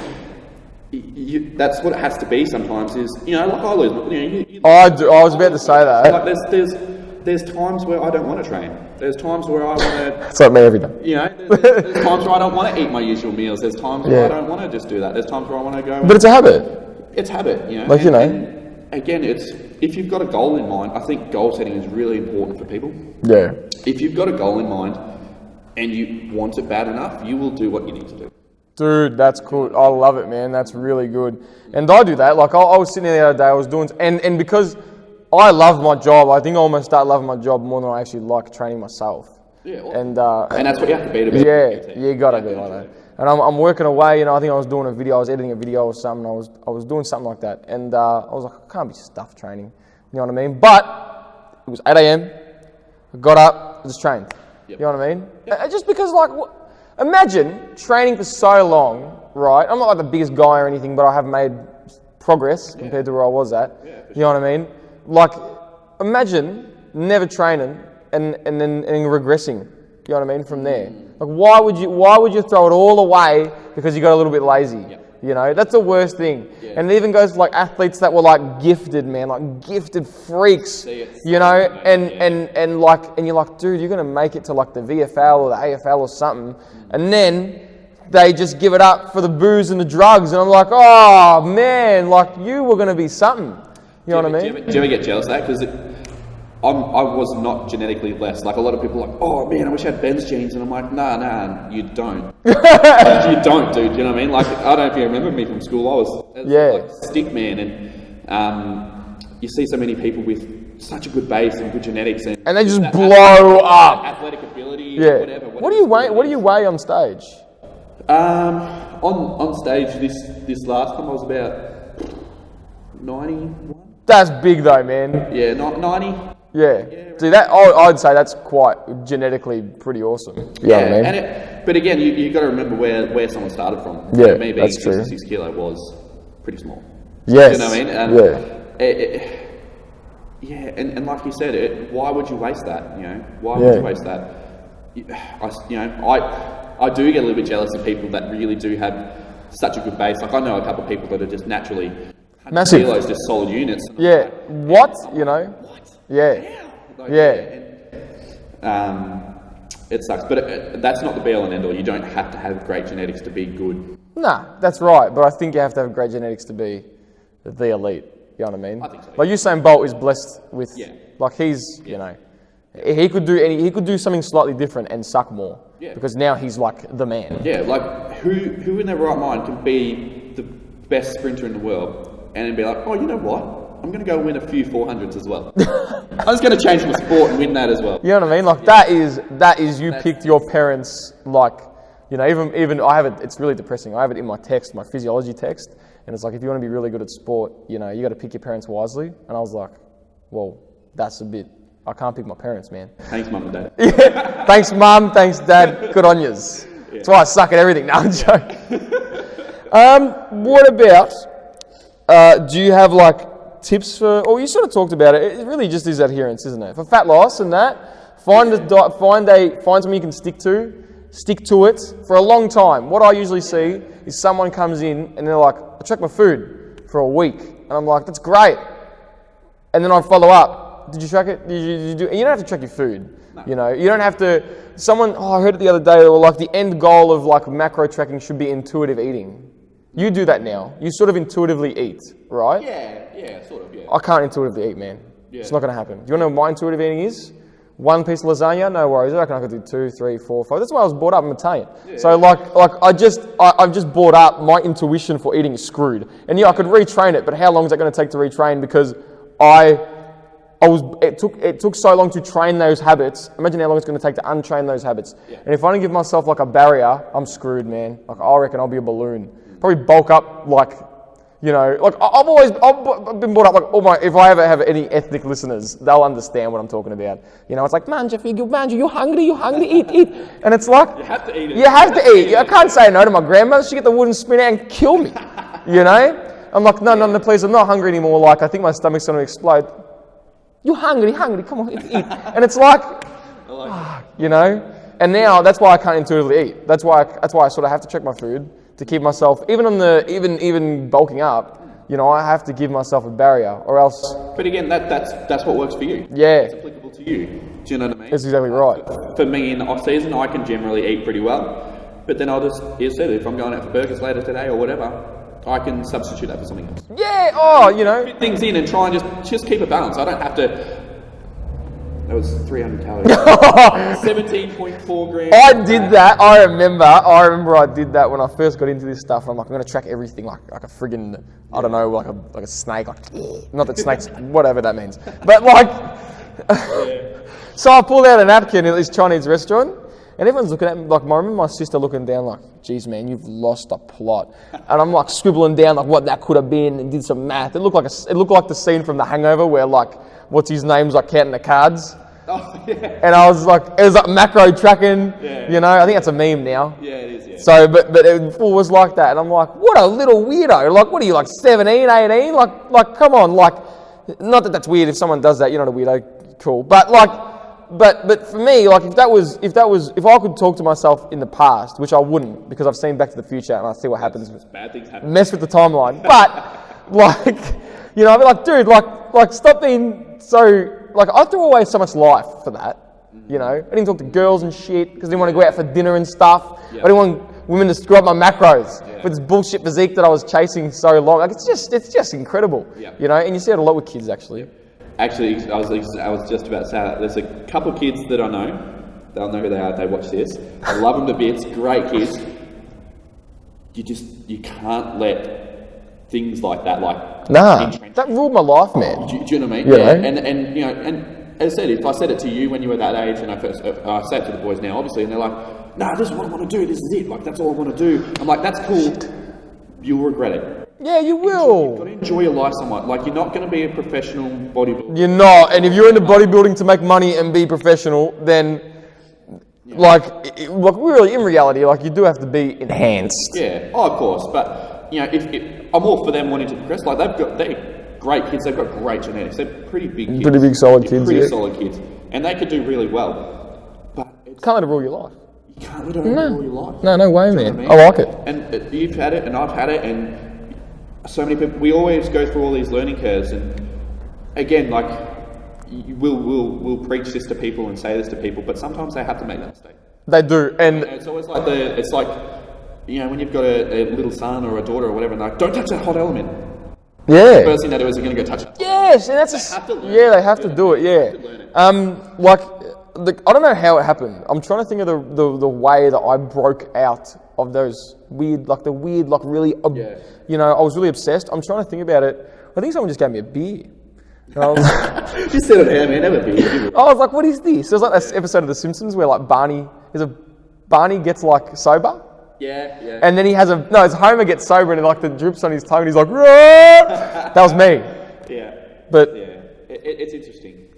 mean? And that's what it has to be sometimes is, you know, like I lose, you know, I was about to say that. Like there's times where I don't want to train. There's times where I want to... It's like me every day. You know, there's times where I don't want to eat my usual meals. There's times where I don't want to just do that. There's times where I want to go... But it's a habit. It's habit, you know. Like, and again, if you've got a goal in mind, I think goal setting is really important for people. Yeah. If you've got a goal in mind and you want it bad enough, you will do what you need to do. Dude, that's cool. I love it, man. That's really good. And I do that. Like, I was sitting there the other day, I was doing... And because... I love my job. I think I almost start loving my job more than I actually like training myself. Yeah, and that's what you have to be to be. Yeah, you gotta be like that. And I'm working away, I think I was doing a video, I was editing a video or something, I was doing something like that. And I was like, I can't be stuff training, you know what I mean? But it was 8 a.m, I got up, I just trained, you know what I mean? Just because imagine training for so long, right? I'm not like the biggest guy or anything, but I have made progress compared to where I was at, you know what I mean? Like, imagine never training and then regressing, you know what I mean, from there. Like, why would you throw it all away because you got a little bit lazy? You know, that's the worst thing. And it even goes to like athletes that were like gifted, man, like gifted freaks, you know, and you're like, dude, you're gonna make it to like the VFL or the AFL or something, and then they just give it up for the booze and the drugs, and I'm like, oh man, like you were gonna be something. You know what I mean? Do you ever get jealous of that? Because I was not genetically less. Like a lot of people are like, oh man, I wish I had Ben's genes. And I'm like, nah, you don't. You don't, dude. You know what I mean? Like, I don't know if you remember me from school. I was like stick man. And you see so many people with such a good base and good genetics. And they just blow up. Athletic ability, whatever. What do you weigh on stage? On stage, this last time I was about 91. That's big though, man. Yeah, 90. Yeah. See, that I'd say that's quite genetically pretty awesome. You know what I mean? But again, you got to remember where someone started from. Yeah, me being that's true. 66 kilo was pretty small. Yes. You know what I mean? And and like you said, why would you waste that? You know, why would you waste that? I do get a little bit jealous of people that really do have such a good base. Like I know a couple of people that are just naturally massive kilos, just solid units. Yeah. What? You know? What? Yeah. It sucks, but that's not the be all and end all. You don't have to have great genetics to be good. Nah, that's right. But I think you have to have great genetics to be the elite. You know what I mean? I think so. Like Usain Bolt is blessed with, like he's, you know, he could do something slightly different and suck more. Yeah. Because now he's like the man. Yeah, like who in their right mind can be the best sprinter in the world and then be like, oh, you know what? I'm going to go win a few 400s as well. I'm just going to change my sport and win that as well. You know what I mean? Like that is you picked your parents, like, you know, even I have it, it's really depressing. I have it in my text, my physiology text, and it's like, if you want to be really good at sport, you know, you got to pick your parents wisely. And I was like, well, that's a bit, I can't pick my parents, man. Thanks, mum and dad. Yeah. Thanks, mum. Thanks, dad. Good on yous. Yeah. That's why I suck at everything. No, I'm joking. What about, do you have like tips for, or you sort of talked about it, it really just is adherence, isn't it? For fat loss and that, find something you can stick to it for a long time. What I usually see is someone comes in and they're like, I track my food for a week. And I'm like, that's great. And then I follow up. Did you track it? Did you do? And you don't have to track your food. No. You know, you don't have to. I heard it the other day. They were like, the end goal of like macro tracking should be intuitive eating. You do that now. You sort of intuitively eat, right? Yeah, sort of. Yeah. I can't intuitively eat, man. Yeah. It's not going to happen. Do you know what my intuitive eating is? One piece of lasagna, no worries. I reckon I could do 2, 3, 4, 5. That's why I was brought up. I'm Italian. Yeah. So I've just brought up my intuition for eating is screwed. And yeah, I could retrain it, but how long is that going to take to retrain? Because it took so long to train those habits. Imagine how long it's going to take to untrain those habits. Yeah. And if I don't give myself like a barrier, I'm screwed, man. Like I reckon I'll be a balloon. Probably bulk up like, you know, like I've been brought up like if I ever have any ethnic listeners, they'll understand what I'm talking about. You know, it's like, manja, you're hungry, eat. And it's like, you have to eat it. You have to eat. I can't say no to my grandmother. She get the wooden spoon out and kill me. You know? I'm like, no, please, I'm not hungry anymore. Like, I think my stomach's going to explode. You're hungry, come on, eat. And it's like, you know? And now that's why I can't intuitively eat. That's why I sort of have to check my food to keep myself, even bulking up, you know, I have to give myself a barrier or else. But again, that's what works for you. Yeah. It's applicable to you. Do you know what I mean? That's exactly right. For me in the off season, I can generally eat pretty well, but then I'll just, if I'm going out for burgers later today or whatever, I can substitute that for something else. Yeah, you know. Fit things in and try and just keep it balanced. I don't have to. That was 300 calories. 17.4 grams. I did that. I remember I did that when I first got into this stuff. I'm like, I'm going to track everything like a friggin', I don't know, like a snake. Like, not that snakes, whatever that means. But like, so I pulled out a napkin at this Chinese restaurant And everyone's looking at me, like, I remember my sister looking down like, geez, man, you've lost a plot. And I'm like scribbling down like what that could have been and did some math. It looked like the scene from The Hangover where like, what's his name's like counting the cards. Oh, yeah. And I was like, it was like macro tracking, you know, I think that's a meme now. Yeah, it is, yeah. So, but it was like that. And I'm like, what a little weirdo. Like, what are you, like 17, 18? Like, come on, like, not that that's weird if someone does that, you're not a weirdo, cool. But like, but for me, like, if I could talk to myself in the past, which I wouldn't, because I've seen Back to the Future and I see what happens. Bad things happen. Mess with the timeline. But, like, you know, I'd be like, dude, like, stop being so, like, I threw away so much life for that, you know. I didn't talk to girls and shit because I didn't want to go out for dinner and stuff. I didn't want women to screw up my macros with this bullshit physique that I was chasing so long. Like, it's just incredible, you know. And you see it a lot with kids, actually. Actually, I was just about to say that. There's a couple of kids that I know. They'll know who they are if they watch this. I love them to bits. Great kids. You can't let things like that, like, nah, that ruled my life, man. Do you know what I mean? Yeah. And you know, and as I said, if I said it to you when you were that age, and I say it to the boys now, obviously, and they're like, "Nah, this is what I want to do. This is it. Like, that's all I want to do." I'm like, "That's cool. You'll regret it." Yeah, you will. You've got to enjoy your life somewhat. Like, you're not going to be a professional bodybuilder. You're not. And if you're into bodybuilding to make money and be professional, then, like really, in reality, like, you do have to be enhanced. Yeah. Oh, of course. But, you know, if I'm all for them wanting to progress. Like, they're great kids. They've got great genetics. They're pretty big kids. Pretty big, solid kids. Pretty solid kids. And they could do really well. But can't let it rule your life. You can't let it rule your life. No way, man. I like it. And you've had it, and I've had it, and so many people. We always go through all these learning curves, and again, like, we'll preach this to people and say this to people, but sometimes they have to make that mistake. They do, and it's always like you know, when you've got a little son or a daughter or whatever, and they're like, don't touch that hot element. Yeah. The first thing they do is they're going to go touch it. Yes, and that's they have to do it. Yeah. Like, I don't know how it happened. I'm trying to think of the way that I broke out of those weird, really, you know, I was really obsessed. I'm trying to think about it. I think someone just gave me a beer. And I was just said it, man, have a beer. I was like, what is this? It was like this episode of The Simpsons where like Barney gets like sober. Yeah. And then it's Homer gets sober and like the drips on his tongue and he's like, Rah! That was me. Yeah. But yeah, it's interesting.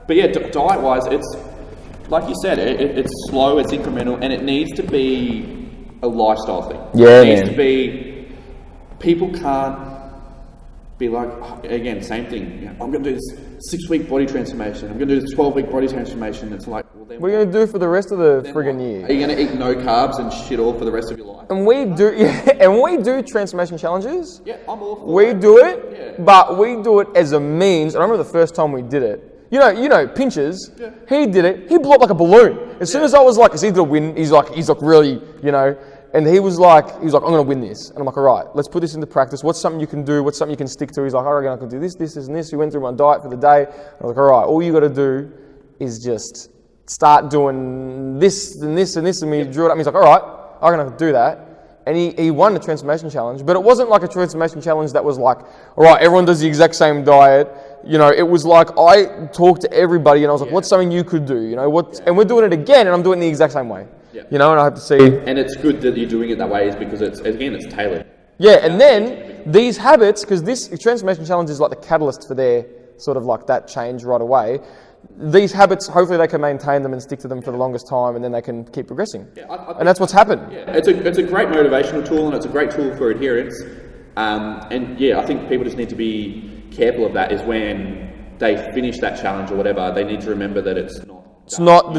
But yeah, diet-wise, it's like you said, it's slow, it's incremental, and it needs to be a lifestyle thing. Yeah, it needs to be. People can't be like, again, same thing. You know, I'm going to do this 6-week body transformation. I'm going to do this 12-week body transformation. It's like, well, then what are you going to do for the rest of the friggin' year? Are you going to eat no carbs and shit all for the rest of your life? And we do transformation challenges. Yeah, I'm all for it. We do it, but we do it as a means. I remember the first time we did it. You know, Pinches. Yeah. He did it. He blew up like a balloon. As soon as I was like, is he gonna win? He's like really, you know. And he was like, I'm gonna win this. And I'm like, all right, let's put this into practice. What's something you can do? What's something you can stick to? He's like, I reckon I can do this, this, and this. We went through my diet for the day. And I was like, all right, all you got to do is just start doing this and this and this. And we drew it up. And he's like, all right, I reckon I can do that. And he won the transformation challenge, but it wasn't like a transformation challenge that was like, all right, everyone does the exact same diet. You know, it was like I talked to everybody and I was like, what's something you could do? You know, and we're doing it again and I'm doing it the exact same way. Yeah. You know, and I have to see. And it's good that you're doing it that way is because it's tailored. Yeah, and then these habits, because this transformation challenge is like the catalyst for their sort of like that change right away. These habits, hopefully they can maintain them and stick to them for the longest time and then they can keep progressing. Yeah, and that's what's happened. Yeah, it's a great motivational tool and it's a great tool for adherence. And yeah, I think people just need to be careful of that is when they finish that challenge or whatever, they need to remember that it's not. It's not,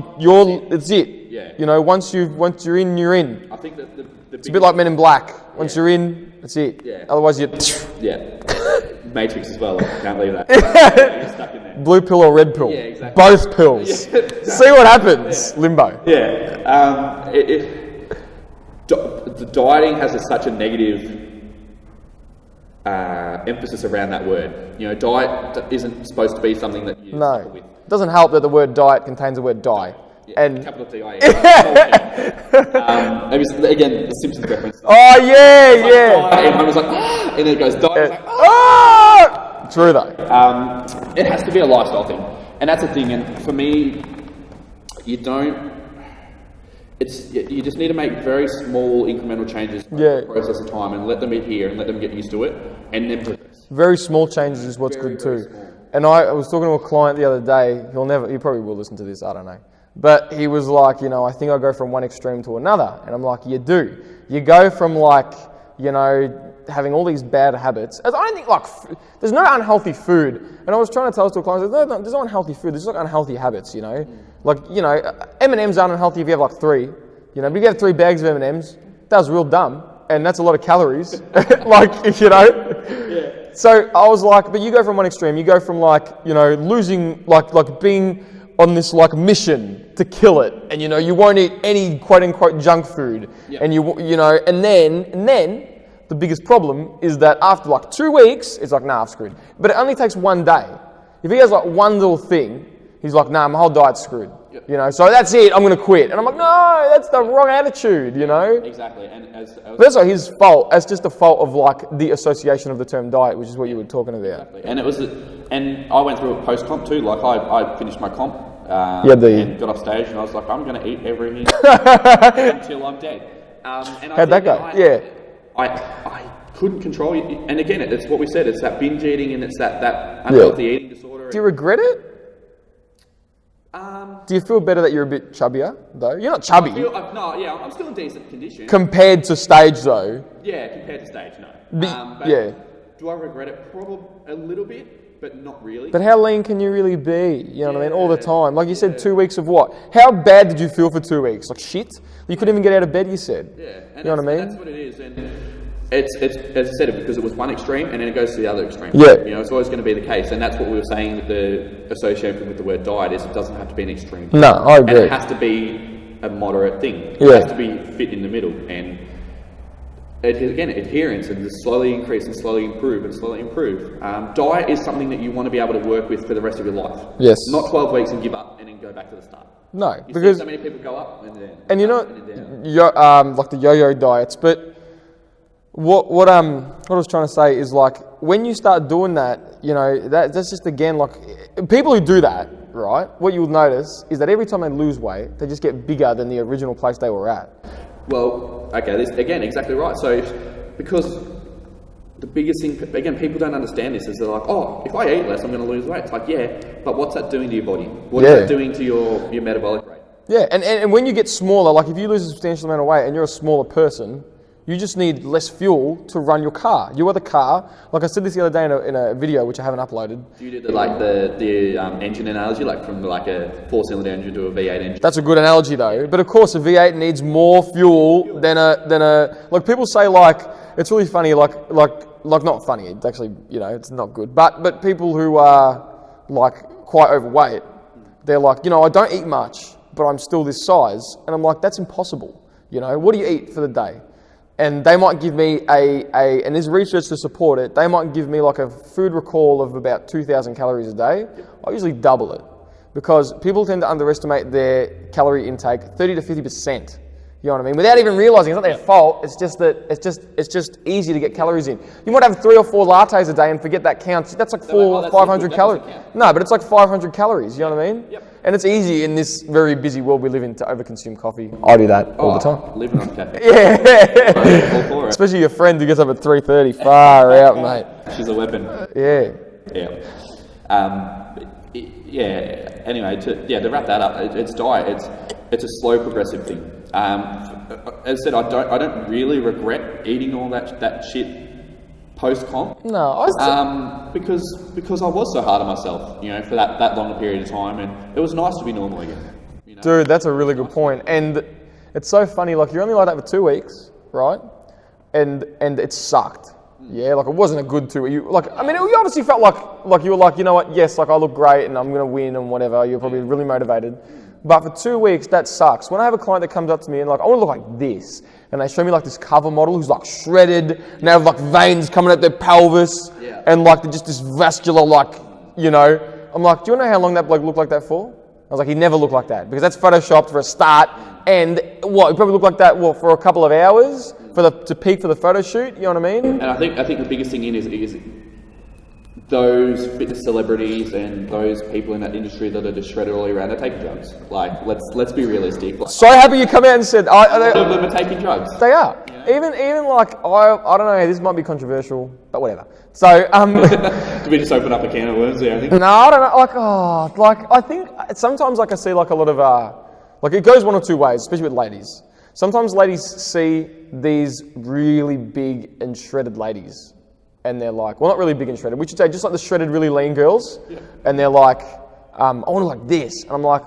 it's it. Yeah. You know, once you're in, you're in. I think that it's a bit like Men in Black. Once you're in, that's it. Yeah. Otherwise you... Yeah. Matrix as well, can't leave that. You're stuck in there. Blue pill or red pill? Yeah, exactly. Both pills. See what happens. Yeah. Limbo. Yeah. The dieting has such a negative emphasis around that word. You know, diet isn't supposed to be something that you suffer with. It doesn't help that the word diet contains the word die. Yeah, and capital D-I-E. Again, the Simpsons reference. Oh, yeah. And I was like, and then it goes, die. Like, True, though. It has to be a lifestyle thing. And that's the thing. And for me, you don't. You just need to make very small incremental changes Yeah. over the process of time and let them adhere and let them get used to it and then progress. Very small changes is what's Very, good very too. small. And I was talking to a client the other day. He probably will listen to this. I don't know. But he was like, I think I go from one extreme to another. And I'm like, you do. You go from like, having all these bad habits. As I don't think there's no unhealthy food. And I was trying to tell this to a client, there's no unhealthy food. There's just like unhealthy habits, Like, M&Ms aren't unhealthy if you have like 3. But if you have 3 bags of M&Ms, that was real dumb. And that's a lot of calories. Yeah. So I was like, but you go from one extreme. You go from losing, like being on this mission to kill it. And, you won't eat any quote unquote junk food. Yep. And and then the biggest problem is that after 2 weeks, it's like, nah, I've screwed. But it only takes one day. If he has one little thing, he's like, nah, my whole diet's screwed. Yep. So that's it, I'm going to quit. And I'm like, no, that's the wrong attitude, Exactly. And but that's not his fault. That's just the fault of the association of the term diet, which is what you were talking about. Exactly. And I went through a post-comp too. Like I finished my comp and got off stage and I was like, I'm going to eat everything until I'm dead. How'd that go? I couldn't control it. And again, it's what we said. It's that binge eating and it's that unhealthy eating disorder. Do you regret it? Do you feel better that you're a bit chubbier, though? You're not chubby. I'm still in decent condition. Compared to stage, though? Yeah, compared to stage, no. But do I regret it? Probably a little bit, but not really. But how lean can you really be? You know what I mean? All the time. Like you said, 2 weeks of what? How bad did you feel for 2 weeks? Like shit? You couldn't even get out of bed, you said. Yeah. And you know what I mean? That's what it is. And it's as I said, because it was one extreme and then it goes to the other extreme. Yeah. It's always going to be the case. And that's what we were saying with the association with the word diet is it doesn't have to be an extreme. No, I agree. And it has to be a moderate thing. It has to be fit in the middle. And again, adherence and just slowly increase and slowly improve and slowly improve. Diet is something that you want to be able to work with for the rest of your life. Yes. Not 12 weeks and give up and then go back to the start. No, because so many people go up and then and like the yo-yo diets. But what I was trying to say is when you start doing that, that's just again people who do that, right? What you'll notice is that every time they lose weight, they just get bigger than the original place they were at. Well, okay, this again exactly right. So because the biggest thing, again, people don't understand this, is they're like, oh, if I eat less, I'm going to lose weight. It's like, yeah, but what's that doing to your body? What is that doing to your metabolic rate? Yeah, and when you get smaller, if you lose a substantial amount of weight and you're a smaller person, you just need less fuel to run your car. You are the car. Like I said this the other day in a video, which I haven't uploaded. Do you do the engine analogy, from a 4-cylinder engine to a V8 engine? That's a good analogy though. But of course, a V8 needs more fuel than a people say it's really funny, not funny. It's actually, it's not good. But people who are quite overweight, they're like, I don't eat much, but I'm still this size. And I'm like, that's impossible. What do you eat for the day? And they might give me and there's research to support it, they might give me a food recall of about 2,000 calories a day. I usually double it because people tend to underestimate their calorie intake 30 to 50%. You know what I mean? Without even realizing it's not their fault. It's just that it's just easy to get calories in. You might have 3 or 4 lattes a day and forget that counts. That's 500 calories. No, but it's 500 calories. You know what I mean? Yep. And it's easy in this very busy world we live in to overconsume coffee. I do that all the time. Living on caffeine. Yeah. Especially your friend who gets up at 3:30. Far out, mate. She's a weapon. Yeah. Yeah. Anyway, to wrap that up, it's diet. It's a slow, progressive thing. As I said, I don't really regret eating all that shit post-comp. No, because I was so hard on myself, for that longer period of time, and it was nice to be normal again. Dude, that's a really good point. And it's so funny, you're only like that for 2 weeks, right? And it sucked. Yeah, it wasn't a good 2 weeks. You obviously felt like you were you know what? Yes, I look great and I'm gonna win and whatever. You're probably really motivated. But for 2 weeks, that sucks. When I have a client that comes up to me and I want to look like this, and they show me this cover model who's shredded, and they have veins coming out their pelvis, and they're just this vascular, I'm like, do you know how long that bloke looked like that for? I was like, he never looked like that because that's photoshopped for a start, and he probably looked like that for a couple of hours to peak for the photo shoot. You know what I mean? And I think the biggest thing is those fitness celebrities and those people in that industry that are just shredded all around are taking drugs. Like, let's be realistic. Like, So happy you come out and said, a lot of them are taking drugs. they are. Even like, I don't know, this might be controversial, but whatever. So, Do we just open up a can of worms there, I think? no, I don't know, I think sometimes I see like a lot of, like it goes one or two ways, especially with ladies. Sometimes ladies see these really big and shredded ladies, and they're like, well, not really big and shredded, we should say just like the shredded, really lean girls, and they're like, I want to like this, and I'm like,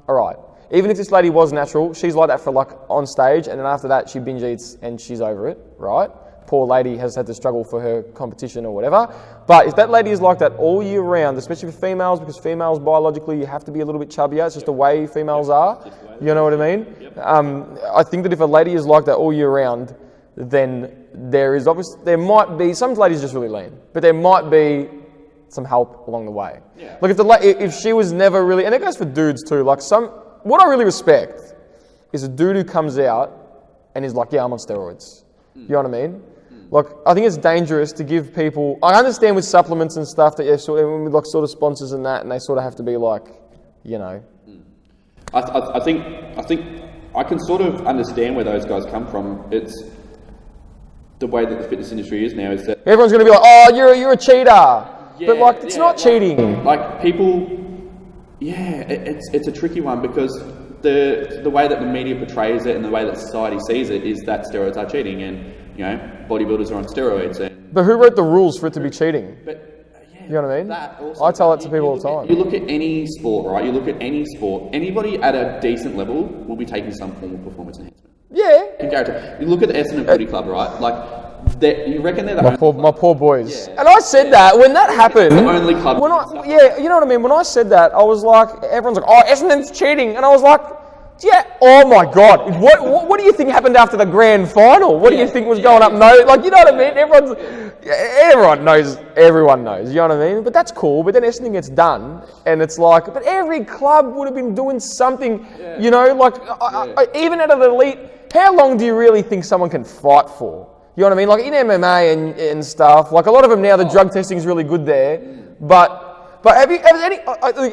all right. Even if this lady was natural, she's like that for like on stage, and then after that she binge eats and she's over it, right? Poor lady has had to struggle for her competition or whatever. But if that lady is like that all year round, especially for females, because females biologically you have to be a little bit chubbier, it's just the way females are, you know what I mean? I think that if a lady is like that all year round, then there might be, some ladies are just really lean, but there might be some help along the way. Like if she was never really, and it goes for dudes too, like what I really respect is a dude who comes out and is like, yeah, I'm on steroids. You know what I mean? Like, I think it's dangerous to give people, I understand with supplements and stuff that with like sort of sponsors and that, and they sort of have to be like, you know. I think I can sort of understand where those guys come from. It's the way that the fitness industry is now is that Everyone's going to be like, oh, you're a cheater. But like, it's not cheating. Like people, it's a tricky one because the way that the media portrays it and the way that society sees it is that steroids are cheating, and you know bodybuilders are on steroids. But who wrote the rules for it to be cheating? You know what I mean? I tell that to people all the time. You look at any sport, right? You look at any sport. Anybody at a decent level will be taking some form of performance enhancement. Yeah. In character. You look at the Essendon Footy Club, right? Like. You reckon they're the my poor boys. And I said that when that happened. The only club. You know what I mean. When I said that, I was like, everyone's like, "Oh, Essendon's cheating," and I was like, "Yeah, oh my god, what do you think happened after the grand final? What do you think was going up? No, like you know what I mean. Everyone knows. You know what I mean. But that's cool. But then Essendon gets done, and it's like, but every club would have been doing something. You know, like even at an elite, how long do you really think someone can fight for? You know what I mean? Like in MMA and stuff, like a lot of them now, the drug testing is really good there. But have any,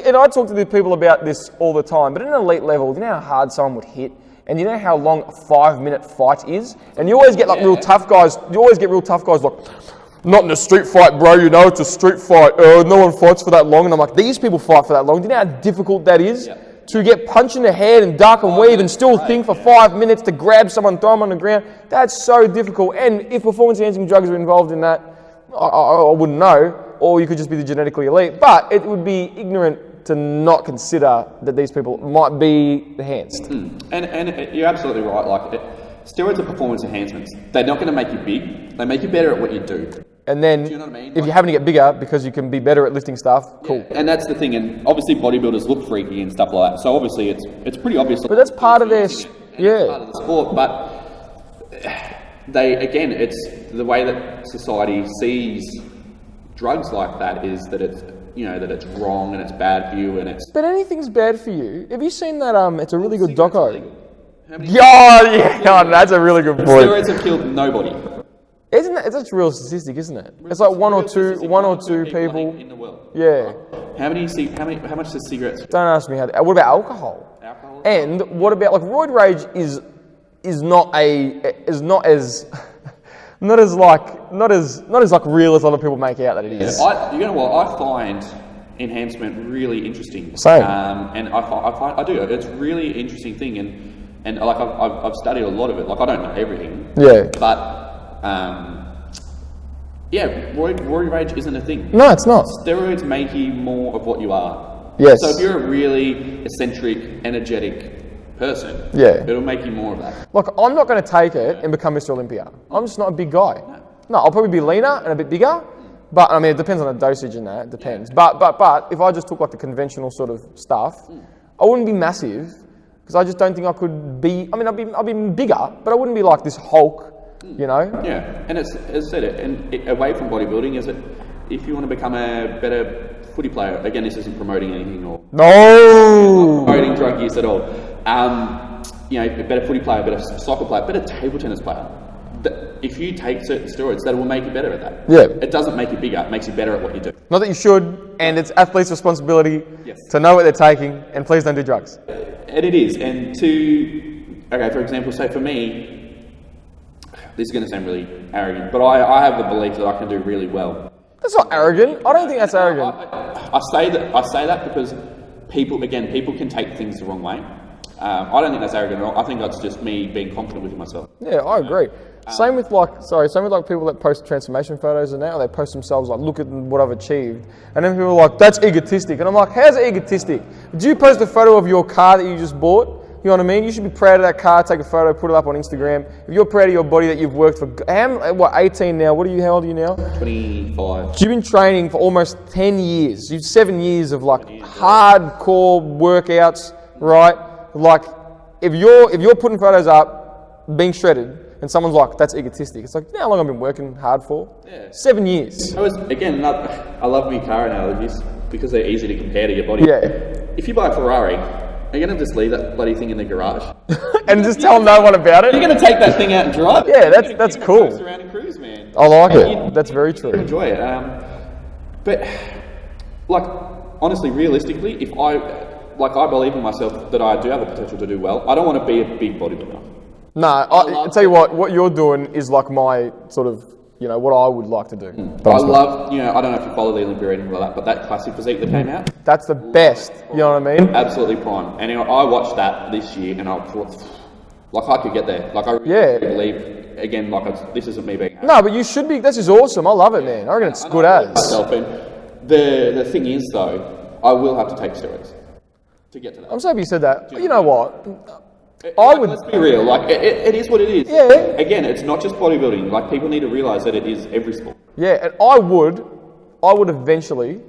and I talk to the people about this all the time, but at an elite level, you know how hard someone would hit? And you know how long a 5-minute fight is? And you always get like real tough guys, like, not in a street fight, bro, you know, it's a street fight. No one fights for that long. And I'm like, these people fight for that long. Do you know how difficult that is? To get punched in the head and duck and weave and still think for 5 minutes to grab someone, throw them on the ground. That's so difficult. And if performance-enhancing drugs are involved in that, I wouldn't know. Or you could just be the genetically elite. But it would be ignorant to not consider that these people might be enhanced. And you're absolutely right. Like steroids are performance enhancements. They're not going to make you big. They make you better at what you do. And then, do you know what I mean? If you're having to get bigger because you can be better at lifting stuff, cool. And that's the thing. And obviously, bodybuilders look freaky and stuff like that. So obviously, it's pretty obvious. But that's part of their, it's part of the sport. But it's the way that society sees drugs like that is that it's that it's wrong and it's bad for you and it's. But anything's bad for you. Have you seen that? It's a really good doco. That's a really good point. Steroids have killed nobody. Isn't that? It's a real statistic, isn't it? It's like one or two people in the world. Yeah. How much does cigarettes? Don't ask me how. What about alcohol? And what about like roid rage is not as real as a lot of people make out that it is. You know what? I find enhancement really interesting. Same. And I do. It's a really interesting thing, and like I've studied a lot of it. Like I don't know everything. Yeah. But roid rage isn't a thing. No, it's not. Steroids make you more of what you are. Yes. So if you're a really eccentric, energetic person, it'll make you more of that. Look, I'm not going to take it and become Mr. Olympia. I'm just not a big guy. No, I'll probably be leaner and a bit bigger. But I mean, it depends on the dosage and that. It depends. But if I just took like the conventional sort of stuff, I wouldn't be massive because I just don't think I could be. I mean, I'd be bigger, but I wouldn't be like this Hulk. You know? Yeah, and as I said, away from bodybuilding, is that if you want to become a better footy player, again, this isn't promoting anything or promoting drug use at all. A better footy player, better soccer player, better table tennis player. if you take certain steroids, that will make you better at that. Yeah. It doesn't make you bigger, it makes you better at what you do. Not that you should, and it's athletes' responsibility Yes. to know what they're taking, and please don't do drugs. And it is. And okay, for example, say for me, this is going to sound really arrogant, but I have the belief that I can do really well. That's not arrogant. I don't think that's arrogant. I say that because people can take things the wrong way. I don't think that's arrogant at all. I think that's just me being confident with myself. Yeah, I agree. Same with people that post transformation photos and now they post themselves like, look at what I've achieved. And then people are like, that's egotistic. And I'm like, how's it egotistic? Do you post a photo of your car that you just bought? You know what I mean? You should be proud of that car, take a photo, put it up on Instagram. If you're proud of your body that you've worked for, 18 now? How old are you now? 25. You've been training for almost 10 years. You've 7 years of like hardcore workouts, right? Like, if you're putting photos up, being shredded, and someone's like, that's egotistic. It's like, you know how long I've been working hard for? Yeah. 7 years. I love me car analogies because they're easy to compare to your body. Yeah. If you buy a Ferrari, are you going to just leave that bloody thing in the garage? And just tell no one about it? You're going to take that thing out and drive it. Yeah, that's cool. Coast around and cruise, man. I like it. That's very true. Enjoy it. But, like, honestly, realistically, if I believe in myself that I do have the potential to do well, I don't want to be a big bodybuilder. No, I tell you what you're doing is like my sort of, what I would like to do. I love, I don't know if you follow the Olympia or anything like that, but that classic physique that came out. That's the best, you know what I mean? Absolutely prime. And I watched that this year and I thought, like, I could get there. Like, I really believe, again, like, this isn't me being happy. No, but you should be, this is awesome. I love it, man. I reckon it's good as. Myself, and the thing is, though, I will have to take steroids to get to that. I'm so happy you said that. You know what? Let's be real. Like, it is what it is. Yeah. Again, it's not just bodybuilding. Like, people need to realise that it is every sport. Yeah, and I would eventually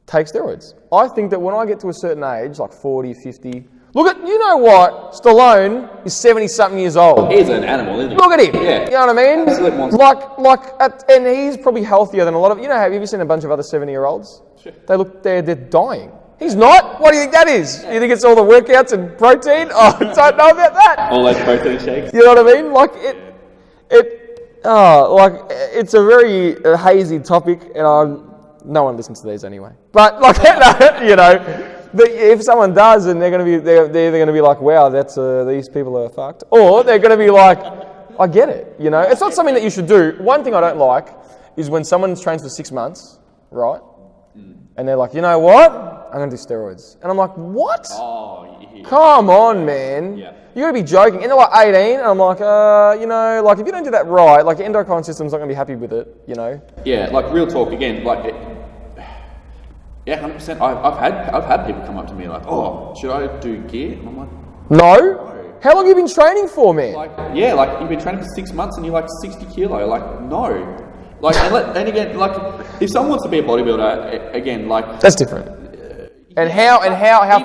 take steroids. I think that when I get to a certain age, like 40, 50, look at, you know what? Stallone is 70-something years old. He's an animal, isn't he? Look at him. Yeah. You know what I mean? Absolute monster. And he's probably healthier than a lot of, have you seen a bunch of other 70-year-olds? Sure. They're dying. He's not? What do you think that is? You think it's all the workouts and protein? Oh, I don't know about that. All those protein shakes. You know what I mean? Like it's a very hazy topic, and no one listens to these anyway. But like, but if someone does, and they're either gonna be like, wow, that's these people are fucked, or they're gonna be like, I get it. It's not something that you should do. One thing I don't like is when someone trains for 6 months, right? And they're like, you know what? I'm going to do steroids. And I'm like, what? Oh, yeah. Come on, man. Yeah. You're going to be joking. And they're like 18, and I'm like, like if you don't do that right, like your endocrine system's not going to be happy with it, Yeah, like real talk again, like, yeah, 100%. I've had people come up to me like, oh, should I do gear? And I'm like, no. How long have you been training for, man? Like, yeah, like you've been training for 6 months and you're like 60 kilo. Like, no. Like, and again, like, if someone wants to be a bodybuilder, again, like, that's different. And how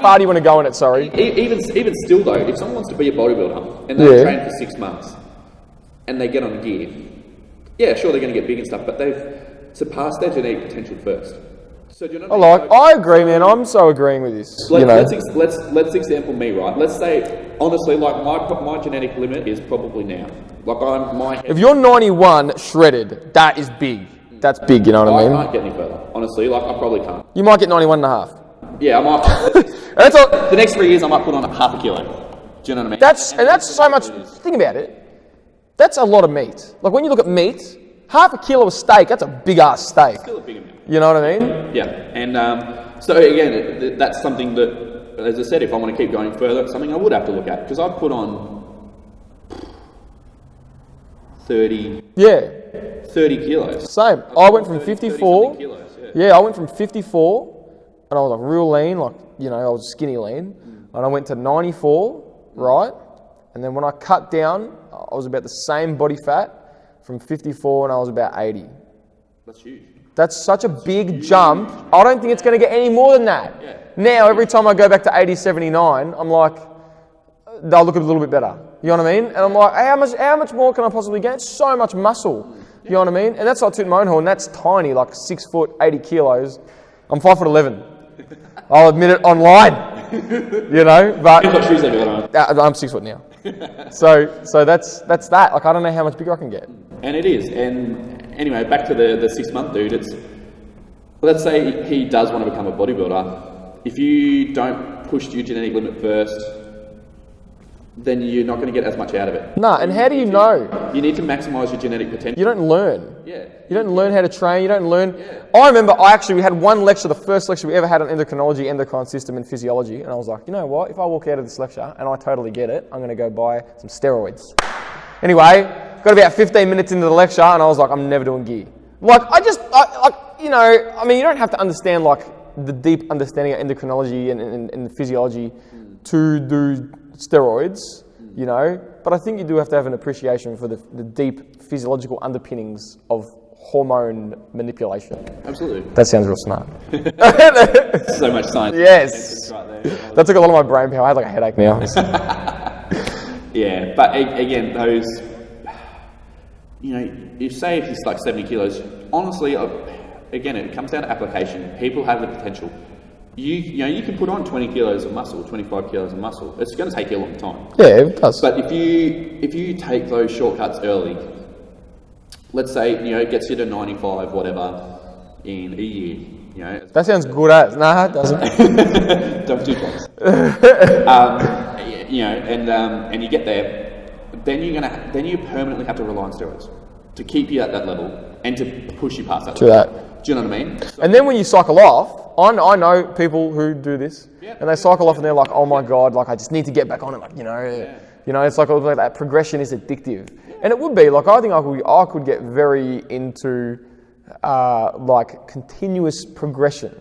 far do you want to go in it? Sorry. Even still though, if someone wants to be a bodybuilder and they've trained for 6 months and they get on gear, yeah, sure they're going to get big and stuff, but they've surpassed their genetic potential first. So do you know? I agree, man. I'm so agreeing with this. Let's example me, right? Let's say honestly, like my genetic limit is probably now. Like if you're 91 shredded, that is big. That's big, you know what I mean? I can't get any further. Honestly, like I probably can't. You might get 91 and a half. Yeah, I might. That's all. The next 3 years, I might put on half a kilo. Do you know what I mean? That's so much. Think about it. That's a lot of meat. Like when you look at meat, half a kilo of steak. That's a big ass steak. Still a big amount. You know what I mean? Yeah, and so again, that's something that, as I said, if I want to keep going further, it's something I would have to look at because I put on 30 kilos. Same. I went from 54. Kilos, yeah, I went from 54, and I was like real lean, like I was skinny lean, and I went to 94, right? And then when I cut down, I was about the same body fat from 54, and I was about 80. That's huge. That's such a big jump. I don't think it's going to get any more than that. Yeah. Now, every time I go back to 80, 79, I'm like, they'll look a little bit better. You know what I mean? And I'm like, how much more can I possibly gain? It's so much muscle. You know what I mean? And that's not tooting my own horn. That's tiny, like 6 foot, 80 kilos. I'm 5'11". I'll admit it online. But You've got shoes that you got on. I'm 6 foot now. So that's that. Like, I don't know how much bigger I can get. And it is. And anyway, back to the 6 month dude. It's, let's say he does want to become a bodybuilder. If you don't push your genetic limit first, then you're not going to get as much out of it. Nah, and how do you know? You need to maximise your genetic potential. You don't learn. Yeah. You don't learn how to train. You don't learn. Yeah. I remember we had one lecture, the first lecture we ever had on endocrinology, endocrine system, and physiology. And I was like, you know what? If I walk out of this lecture and I totally get it, I'm going to go buy some steroids. Anyway, got about 15 minutes into the lecture, and I was like, I'm never doing gear. Like, you don't have to understand like the deep understanding of endocrinology and physiology to do steroids, you know, but I think you do have to have an appreciation for the deep physiological underpinnings of hormone manipulation. Absolutely. That sounds real smart. So much science. Yes. Right there. That took a lot of my brain power. I had like a headache now. Yeah, but again, those, you know, if he's like 70 kilos, honestly, again, it comes down to application. People have the potential. You can put on 20 kilos of muscle, 25 kilos of muscle. It's going to take you a long time. Yeah, it does. But if you take those shortcuts early, let's say, it gets you to 95, whatever, in a year, That sounds good as. Nah, it doesn't. Don't do drugs. And you get there, then you permanently have to rely on steroids to keep you at that level and to push you past that True level. that. Do you know what I mean? And then when you cycle off, I know people who do this, and they cycle off and they're like, oh my God, like I just need to get back on it, it's like that progression is addictive. And it would be, like I think I could get very into like continuous progression.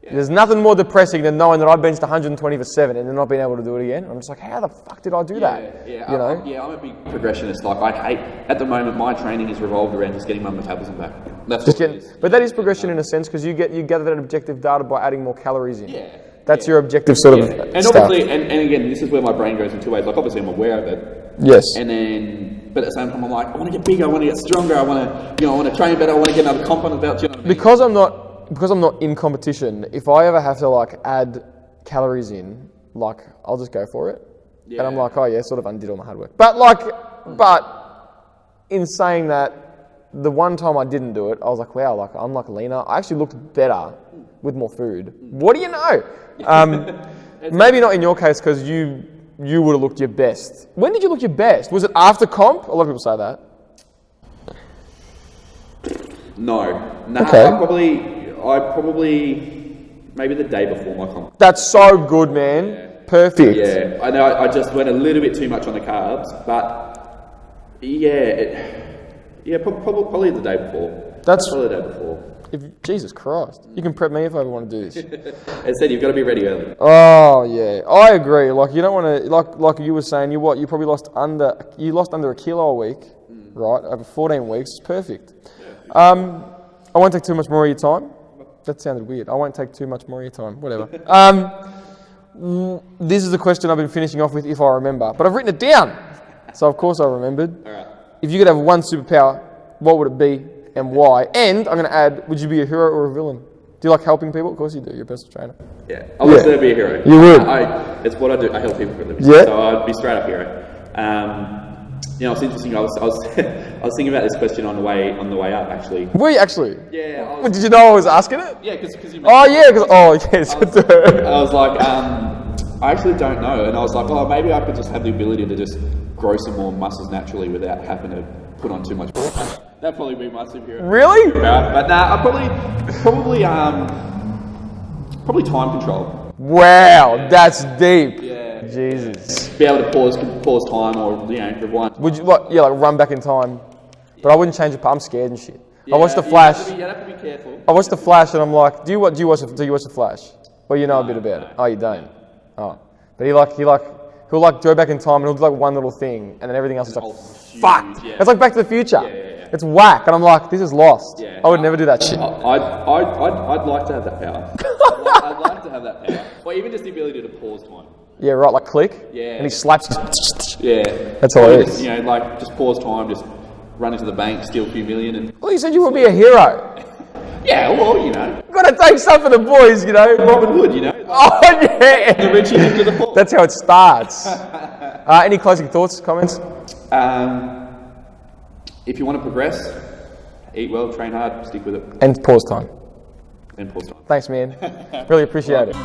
There's nothing more depressing than knowing that I benched 120 for 7 and then not being able to do it again. I'm just like, how the fuck did I do that? I'm a big progressionist. Like at the moment, my training is revolved around just getting my metabolism back. That's what it is. But that is progression in a sense because you gather that objective data by adding more calories in. That's your objective sort of and stuff. Obviously, and again, this is where my brain goes in two ways. Like obviously, I'm aware of it. Yes. And then, but at the same time, I'm like, I want to get bigger. I want to get stronger. I want to train better. I want to get another comp on the belt. You know what I mean? Because I'm not in competition, if I ever have to like add calories in, like I'll just go for it. Yeah. And I'm like, oh yeah, sort of undid all my hard work. But in saying that, the one time I didn't do it, I was like, wow, like I'm like leaner. I actually looked better with more food. What do you know? Maybe not in your case because you would have looked your best. When did you look your best? Was it after comp? A lot of people say that. No. Okay. I probably maybe the day before my comp. That's so good, man. Yeah. Perfect. Yeah, I know. I just went a little bit too much on the carbs, but probably the day before. That's probably the day before. Jesus Christ, you can prep me if I ever want to do this. As said, you've got to be ready early. Oh yeah, I agree. Like you don't want to like you were saying. You probably lost under a kilo a week, right? Over 14 weeks. It's perfect. Yeah. I won't take too much more of your time. That sounded weird. I won't take too much more of your time. Whatever. This is the question I've been finishing off with, if I remember. But I've written it down, so of course I remembered. All right. If you could have one superpower, what would it be and why? And I'm going to add, would you be a hero or a villain? Do you like helping people? Of course you do. You're a personal trainer. Yeah. I would say be a hero. You would. It's what I do. I help people for a living. Yeah. So I'd be straight up hero. It's interesting. I was thinking about this question on the way up, actually. Were you actually? Yeah. Did you know I was asking it? Yeah, because you. Yes. I was like, I actually don't know, and I was like, oh, maybe I could just have the ability to just grow some more muscles naturally without having to put on too much. That'd probably be my superhero. Really? But nah, probably time control. Wow, that's deep. Yeah. Jesus. Be able to pause time or rewind. Would you like run back in time? But I wouldn't change it. I'm scared and shit. I watched The Flash. You have to be careful. I watched The Flash and I'm like, do you watch The Flash? Well, you know a bit about it. Oh, you don't. Oh, but he'll go back in time and he'll do like one little thing and then everything else is like fucked. Yeah. It's like Back to the Future. Yeah. It's whack, and I'm like, this is lost. Yeah. I would never do that shit. I'd like to have that power. I'd like to have that power, or even just the ability to pause time. Yeah, right, like click. Yeah. And he slaps. Yeah. That's all it is. Just pause time, just run into the bank, steal a few million, and. Well, you said you would be a hero. Yeah, well, You've got Gotta take some for the boys, you know. Robin Hood, you know. Oh, yeah. The Richie to the poor. That's how it starts. Any closing thoughts, comments? If you want to progress, eat well, train hard, stick with it, And pause time. and pause time. Thanks, man. Really appreciate it.